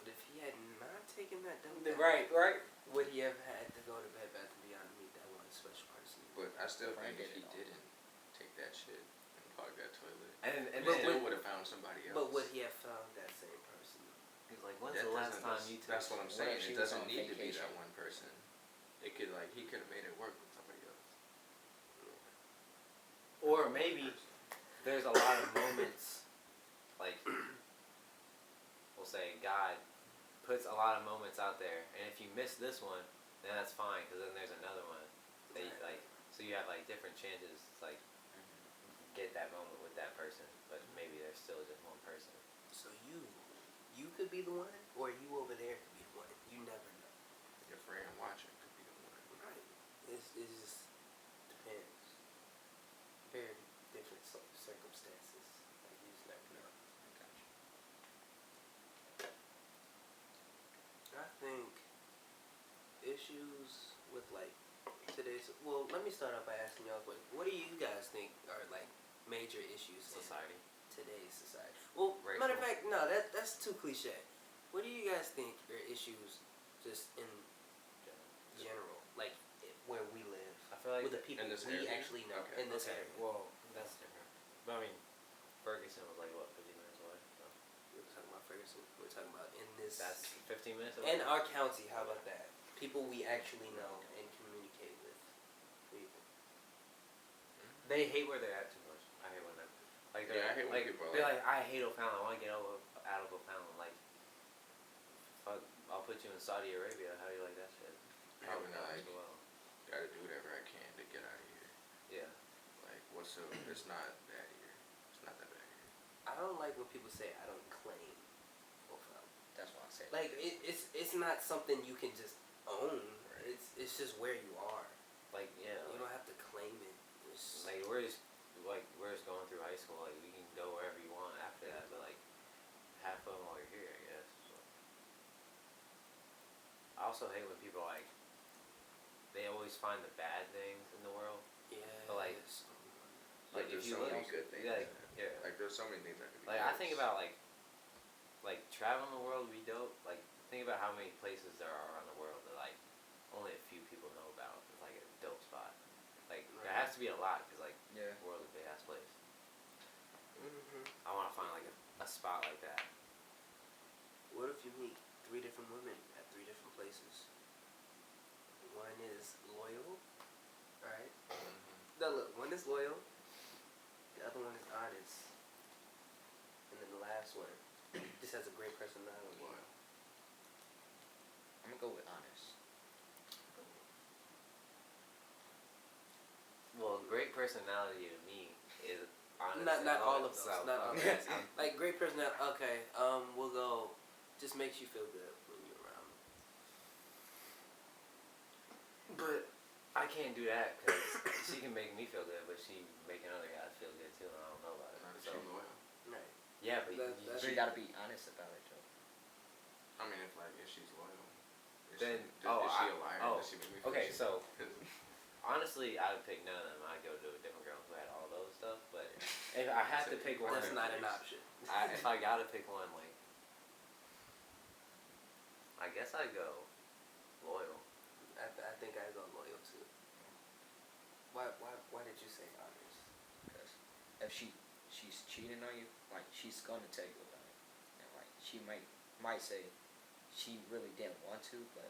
if he had not taken that dump, Right. would he have had to go to Bed Bath & Beyond to meet that one special person? But I still think if he didn't take that shit and clog that toilet, And he still would have found somebody else. But would he have found that same person? He's like, when's the last time you took? That's what I'm saying. It doesn't need to be vacation? that one person. It could he could have made it work with somebody else. Or maybe there's a lot of moments, like, we'll say God puts a lot of moments out there, and if you miss this one, then that's fine, because then there's another one. That you, like, so you have like different chances to like get that moment with that person, but maybe there's still just one person. So you could be the one, or you over there could be the one. You never know. Your friend watching could be the one. Right. It just depends. Very different circumstances. Like you just never know. I think issues with like today's. Well, let me start off by asking y'all, what do you guys think are like major issues Society. in today's society? Well, Racial. matter of fact, no, that's too cliche. What do you guys think are issues just in general, like where we live, I feel like with the people in this we area? actually know Okay. in this Okay, area? well, that's different. But I mean, Ferguson was like, what, 50 minutes away? So We're talking about Ferguson. We're talking about in this that's 15 minutes away? in our county. How about that? People we actually know and communicate with. People. They hate where they're at too much. I hate when that. Like, Yeah, I hate when people are they're like- like, I hate O'Fallon. I want to get out of O'Fallon. Like, fuck, I'll put you in Saudi Arabia. How do you like that shit? Probably not. as well. Gotta do whatever I can to get out of here. Yeah. Like, it's not bad here. It's not that bad here. I don't like when people say I don't claim O'Fallon. That's why I said. Like it's not something you can just own. Right. It's just where you are. Like, yeah. You don't have to claim it. It's Like, we're just going through high school. Like, we can go wherever you want after that, but like, have fun while you're here, I guess. So. I also hate when people like, they always find the bad things in the world Yeah. But like if there's you so look, many good things. yeah. Like there's so many things that could be. Like I think about like traveling the world would be dope. Like think about how many places there are around the world that like only a few people know about. It's like a dope spot. Like there has to be a lot because like the world's a big ass place. I want to find like a spot like that. What if you meet 3 different women at 3 different places? One is loyal, right? No, look, one is loyal. The other one is honest. And then the last one just has a great personality. Wow. I'm gonna go with honest. Well, great personality to me is honest. Not all of those. Not all of okay. those. Like great personality. Okay, we'll go. Just makes you feel good when you're around. But I can't do that because she can make me feel good, but she making other guys feel good too, and I don't know about it. So loyal. Right. Yeah, but You gotta be honest about it, Joe. I mean, if she's loyal, is then she a liar? Does she make me feel okay, shit? so honestly, I would pick none of them. I'd go to a different girl who had all those stuff. But if I had to pick one, that's not an option. If I gotta pick one, like I guess I'd go loyal. I think I'd go loyal too. Why did you say honest? Because if she's cheating on you, like she's gonna tell you about it, and like she might say she really didn't want to, but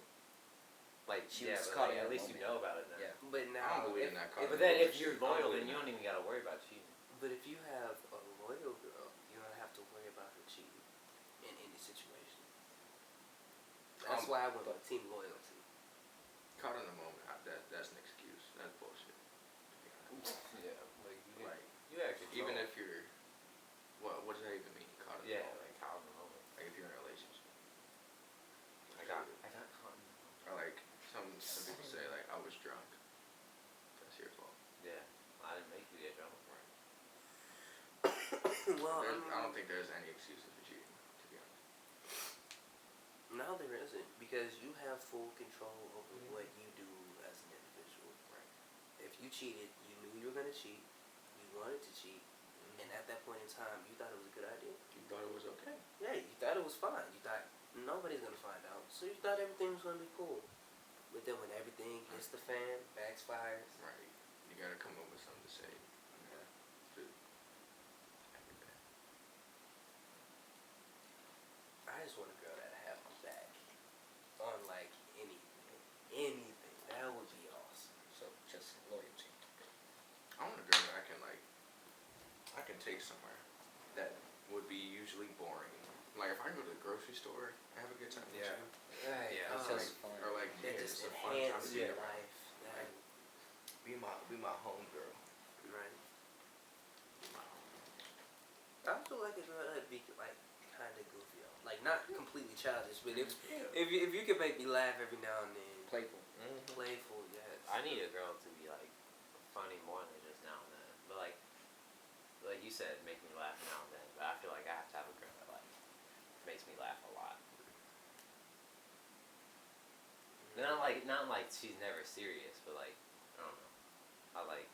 like she yeah, was but caught like, in at a least you moment. know about it now. Yeah. But I now, don't believe in that. But then if you're loyal, then you don't even gotta worry about cheating. But if you have a loyal girl, you don't have to worry about her cheating in any situation. That's why I went with team loyalty. Caught in the moment. That's an excuse. That's bullshit. Yeah, you actually even if you're, what does that even mean? Caught in the moment. like caught in the moment. Like if you're in a relationship. I got caught in the moment. Or like some people say like I was drunk. That's your fault. Yeah, I didn't make you get drunk. Right. Well, I don't think there's any excuses for cheating, to be honest. No, there isn't, because you have full control over what you do as an individual. Right. If you cheated, you knew you were gonna cheat. You wanted to cheat, and at that point in time, you thought it was a good idea. You thought it was okay. Yeah, you thought it was fine. You thought nobody's gonna find out, so you thought everything was gonna be cool. But then when everything hits the fan, backfires. Right. You gotta come up with something to say. Every day. I just want a girl that have my back on like anything. That would be awesome. So just loyalty. I want a girl that I can take somewhere that would be usually boring. Like if I go to the grocery store, I have a good time with you. Right. Yeah, It's Oh, just fun. Or like it yeah, just it's a fun time to enhances be your around. life. That, Be my home girl. right. Be my home. I also like a girl that'd be like kind of goofy, like not completely childish, but if you could make me laugh every now and then, Playful. playful, yes. I need a girl to be like funny more than just now and then. But like you said, make me laugh now and then. But I feel like I have to have a girl that like makes me laugh a lot. Not like she's never serious, but like I don't know. I like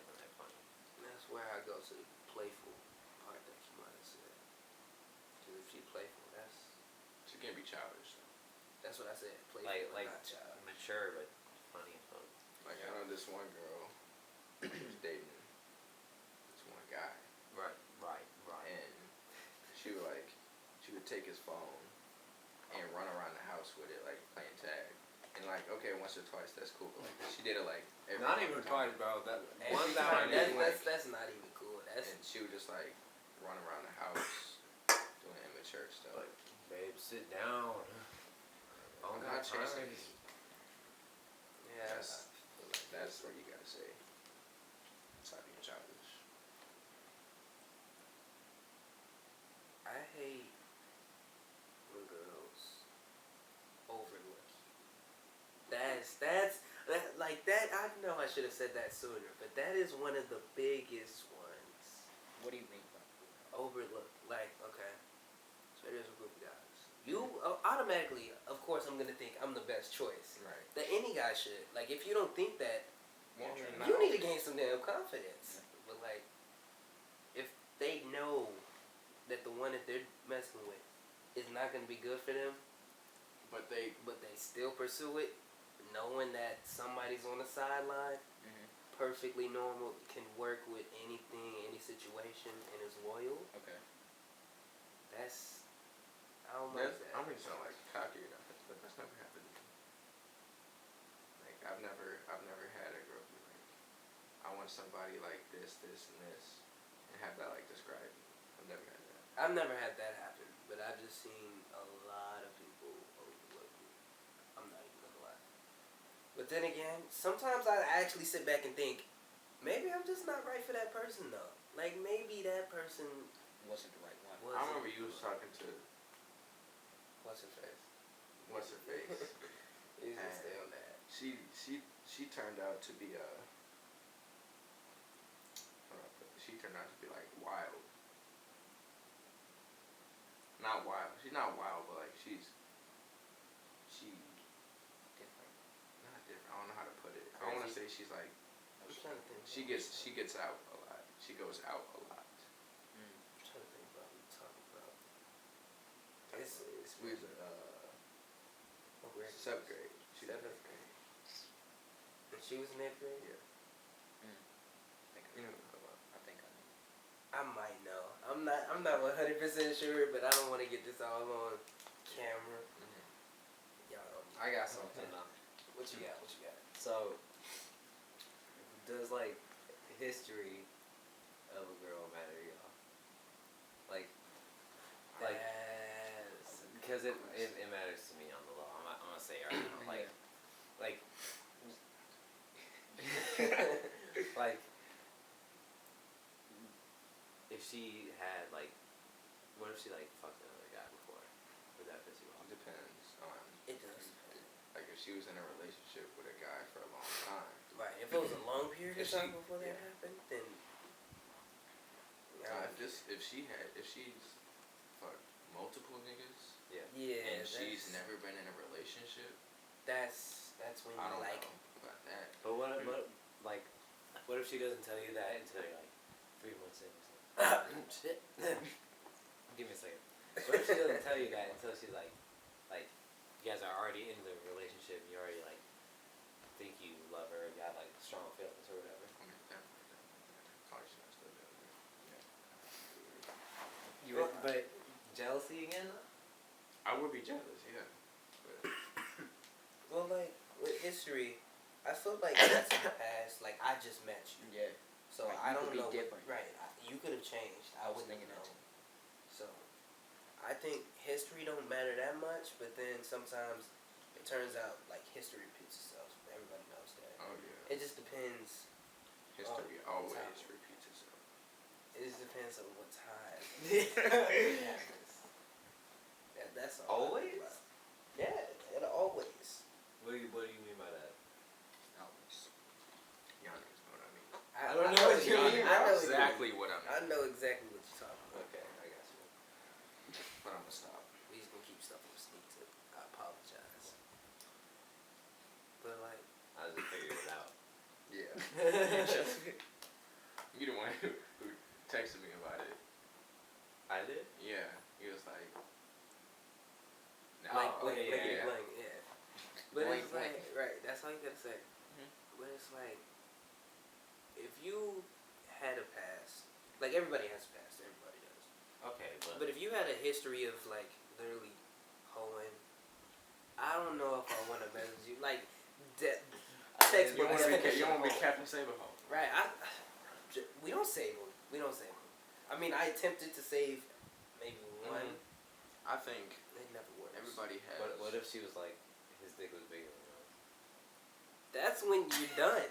when they're funny. That's where I go to the playful part that you might have said. Because if she's playful, She can't be childish. that's what I said. Playful, Like not child. mature but funny as fuck. Like I know this one girl was dating this one guy, Right. and she would take his phone and run around the house with it, like playing tag. And like, okay, once or twice, that's cool. But like, she did it like every Not time. even twice, bro. That Every one time, time. That's not even cool. And she would just like run around the house doing immature stuff. Like, babe, sit down. I'm not chasing time. you. Yeah. That's what you gotta say. Stop being childish. I hate when girls overlook you. That. I know I should have said that sooner, but that is one of the biggest ones. What do you mean by Overlook. Like, okay, so there's a group of guys. You automatically, of course, I'm gonna think I'm the best choice. Right. That any guy should. Like, if you don't think that, Well, you need to gain some damn confidence. But like, if they know that the one that they're messing with is not gonna be good for them, but they still pursue it, knowing that somebody's on the sideline, perfectly normal, can work with anything, any situation, and is loyal. Okay. That's, I don't like that. I don't mean to sound like cocky or nothing, but that's never happened to me. Like I've never had a girl be like, I want somebody like this, this, and this, and have that like describe me. I've never had that. I've never had that happen, but I've just seen a lot of people overlook me. I'm not even gonna lie. But then again, sometimes I actually sit back and think, maybe I'm just not right for that person though. Like maybe that person wasn't the right one. I remember you was talking to what's her face. You just stay on that. She turned out to be she turned out to be like wild. Not wild. She's not wild, but like she Different. not different. I don't know how to put it. I want to say she's like I'm trying to think. she gets out a lot. She goes out a lot. I'm trying to think about what you're talking about. It's We was in seventh grade. She was in Seventh eighth grade. And she was in 8th grade? Yeah. You know what I'm talking about. I think I know. I might know. I'm not 100% sure, but I don't want to get this all on camera. Y'all don't. I got something. What you got? So, does like history of a girl matter to y'all? Like, because it matters to me on the law. I'm gonna say it right now. Like, like, if she had like, what if she like fucked another guy before? Would that piss you off? Depends on. It does. Like if she was in a relationship with a guy for a long time. Right. If it was a long period of If time she- before that happened, then. If she's fucked multiple niggas. Yeah. Yeah. And she's never been in a relationship. That's when I you don't like. know about that. But what if she doesn't tell you that until you're like 3 months in or something? Shit. Give me a second. What if she doesn't tell you that until she's like, you guys are already in the relationship, you already like think you love her, got like strong feelings or whatever. I mean, definitely. Probably should have still done it. But jealousy again? I would be jealous, yeah. But Well, like with history, I feel like that's in the past. Like I just met you. Yeah. So Like, I you don't could be know. different. Right. You could have changed. I was wouldn't thinking know. that too. So I think history don't matter that much, but then sometimes it turns out like history repeats itself. Everybody knows that. oh yeah. It just depends. History Oh, always time. repeats itself. It just depends on what time it happens. That's all. Always? Yeah, it always. What do you mean by that? Always. Y'all niggas know what I mean. I don't know what you mean, I know exactly what I mean. I know exactly what you're talking about. Okay, I got you. But I'm gonna stop. We just gonna keep stuff on the sneak tip. I apologize. But like, I just figured it out. Yeah. You the one who texted me about it. I did? Yeah. He was like. blank, Oh, okay, yeah. blank, yeah. But Blank, it's like, blank. right, that's all you gotta say. But it's like, if you had a past, like everybody has a past, everybody does. Okay, But if you had a history of like literally hoeing, I don't know if I want to message you. Like, text You want to be message. Captain Saberhole. Right, we don't save them. We don't save them. I mean, I attempted to save maybe one. I think It never works. everybody has. what if she was like, his dick was bigger than yours? That's when you're done.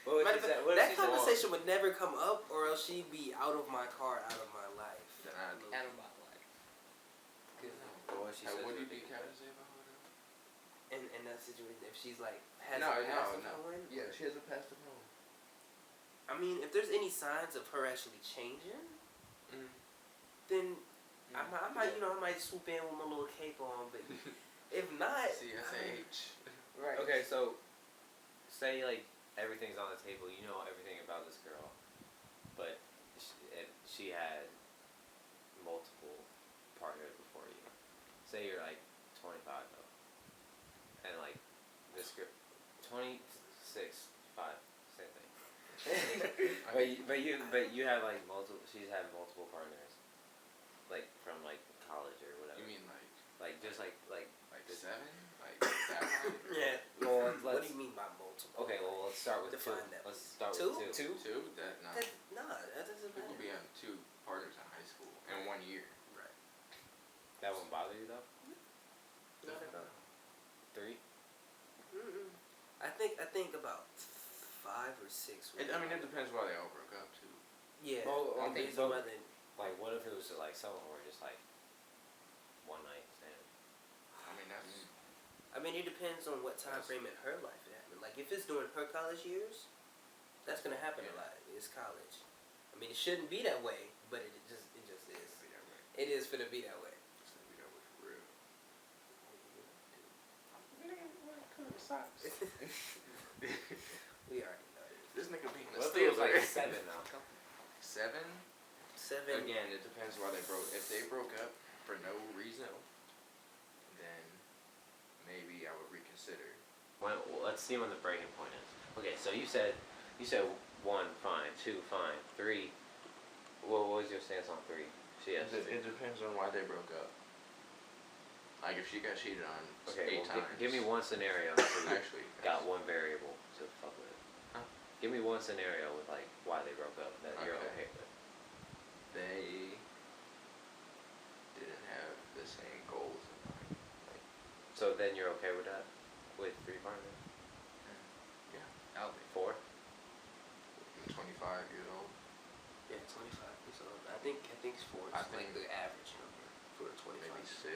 That conversation would never come up, or else she'd be out of my car, out of my life. Then I'd Out of my life. What if she says would her you be dick is Captain bigger? Saberhole? In that situation, if she's like has No, a past of no. hoeing, Yeah, she has a past of home. I mean, if there's any signs of her actually changing, then I might, I might swoop in with my little cape on. But if not, CSH. right? Okay, so say like everything's on the table. You know everything about this girl, but she had multiple partners before you. Say you're like 25 though, and like this girl, 26, 5, same thing. but you have like multiple. She's had multiple partners, like from like college or whatever. You mean like just like 7? Like that high? Yeah. Well, what do you mean by multiple? Okay, well let's start with Define two. that. Let's start Two? with two. Two? That not. That doesn't People matter. be on 2 partners in high school in 1 year. Right. That won't bother you though. Not at all. 3. Mm-mm. I think about 5 or 6. It depends why they all broke up too. Yeah. Well, I okay, think so- whether Like, what if it was like some of them were just like one night stand? That's. it depends on what time frame in her life it happened. Like if it's during her college years, that's gonna happen a lot. It's college. It shouldn't be that way, but it just is. Be that way. It is finna be that way. It's gonna be that way for real. We already know it. This nigga being a What if it was like steal. 7 now? 7? 7. Again, it depends why they broke. If they broke up for no reason, then maybe I would reconsider. Well, let's see when the breaking point is. Okay, so you said 1 fine, 2 fine, 3. What was your stance on 3? It depends on why they broke up. Like if she got cheated on 8 times. Give me one scenario. So you Actually, got one variable to fuck with. Huh? Give me one scenario with like why they broke up that you're Okay. okay with. They didn't have the same goals in mind. So then you're okay with that? With 3 partners? Yeah. I'll be. 4? I'm 25 years old. Yeah, 25 years old. I think 4 is I like think- the average number for a 25. Maybe 6,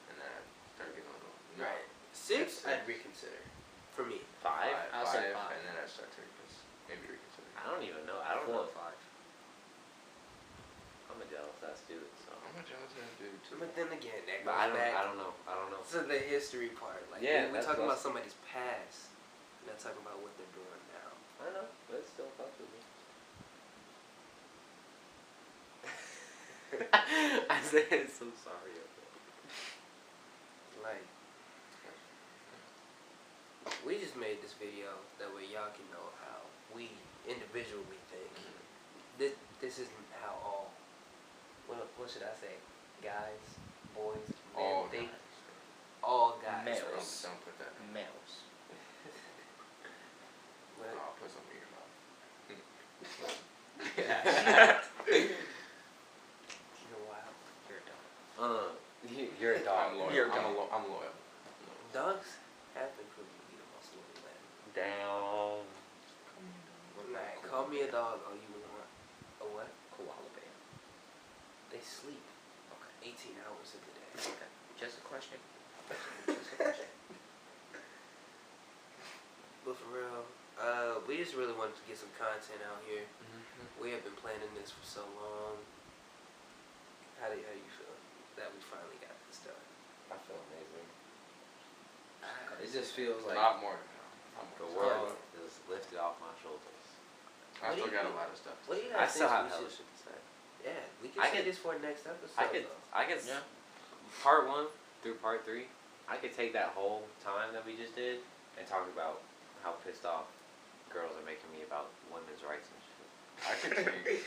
and then I start getting a little. Right. 6, That's I'd reconsider. For me. 5? I'll say 5. and then I start to maybe reconsider. I don't even know. I don't 4 know. or 5. I'm a jealous ass dude, so. I'm a jealous ass dude too. But then again, that But goes back I don't know. to the history part. Like Yeah, we're that's talking about what's- somebody's past. We're not talking about what they're doing now. I know, but it still fucks with me. I said so sorry. Okay. Like, we just made this video that way y'all can know how we individually think. This isn't how all. What should I say? Guys, boys, men All think. guys. All guys. Males. think. Don't put that. Males. But- I'll put something in your mouth. You're wild. You're a dog. You're a dog. I'm loyal. You're a dog. I'm loyal. Dogs have been proven to be the most loyal animal. Damn. Like, call me a dog all you want. A what? Koala bear. They sleep Okay. 18 hours of the day. Okay. Just a question. Just a question. But for real, we just really wanted to get some content out here. Mm-hmm. We have been planning this for so long. How do you feel that we finally got this done? I feel amazing. It It just feels like Not more. the world is lifted off my shoulders. I What do still you got a think? lot of stuff. What do you I guys still think have we hella should? shit to say. Yeah, we can I say could- this for next episode. I could though. Yeah. part 1 through part 3. I could take that whole time that we just did and talk about how pissed off girls are making me about women's rights and shit. I could take.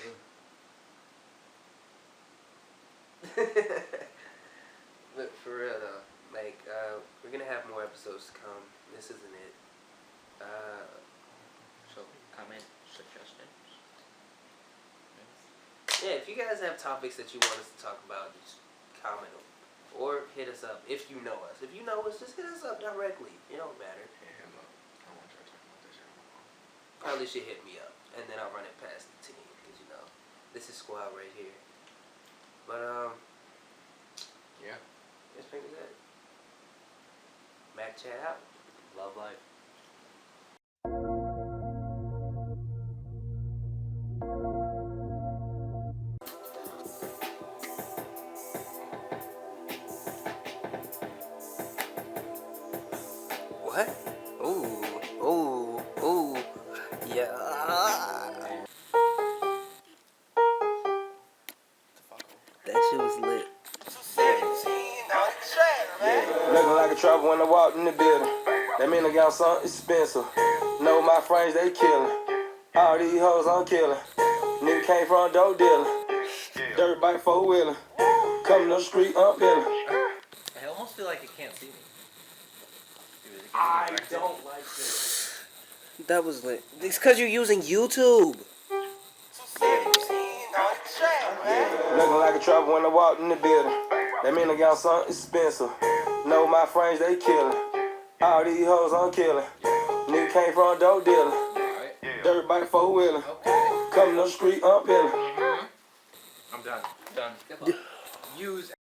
But for real though, like we're gonna have more episodes to come. This isn't it. So, comment, suggestions. Yeah, if you guys have topics that you want us to talk about, just comment them. Or hit us up if you know us. If you know us, just hit us up directly. It don't matter. Hit him up. I want y'all talking about this shit. Probably should hit me up, and then I'll run it past the team, because this is squad right here. But Yeah. it's pretty good. MacChat out. Love life. What? Ooh, Yeah. That shit was lit. Looking like a trapper when I walked in the building. That mean I got something expensive. Know my friends, they killin'. All these hoes I'm killin'. Nigga came from dope dealing. Dirt bike 4-wheeler. Coming up the street, I'm feeling. I almost feel like it can't see me. I don't like this. That was lit. It's because you're using YouTube. Looking like a trapper when I walked in the building. That mean I got something expensive. Know my friends, they killin'. All these hoes I'm killin'. Nigga came from dope dealing. Dirt bike 4-wheeler. Coming up the street, I'm feeling. I'm done. Done. Use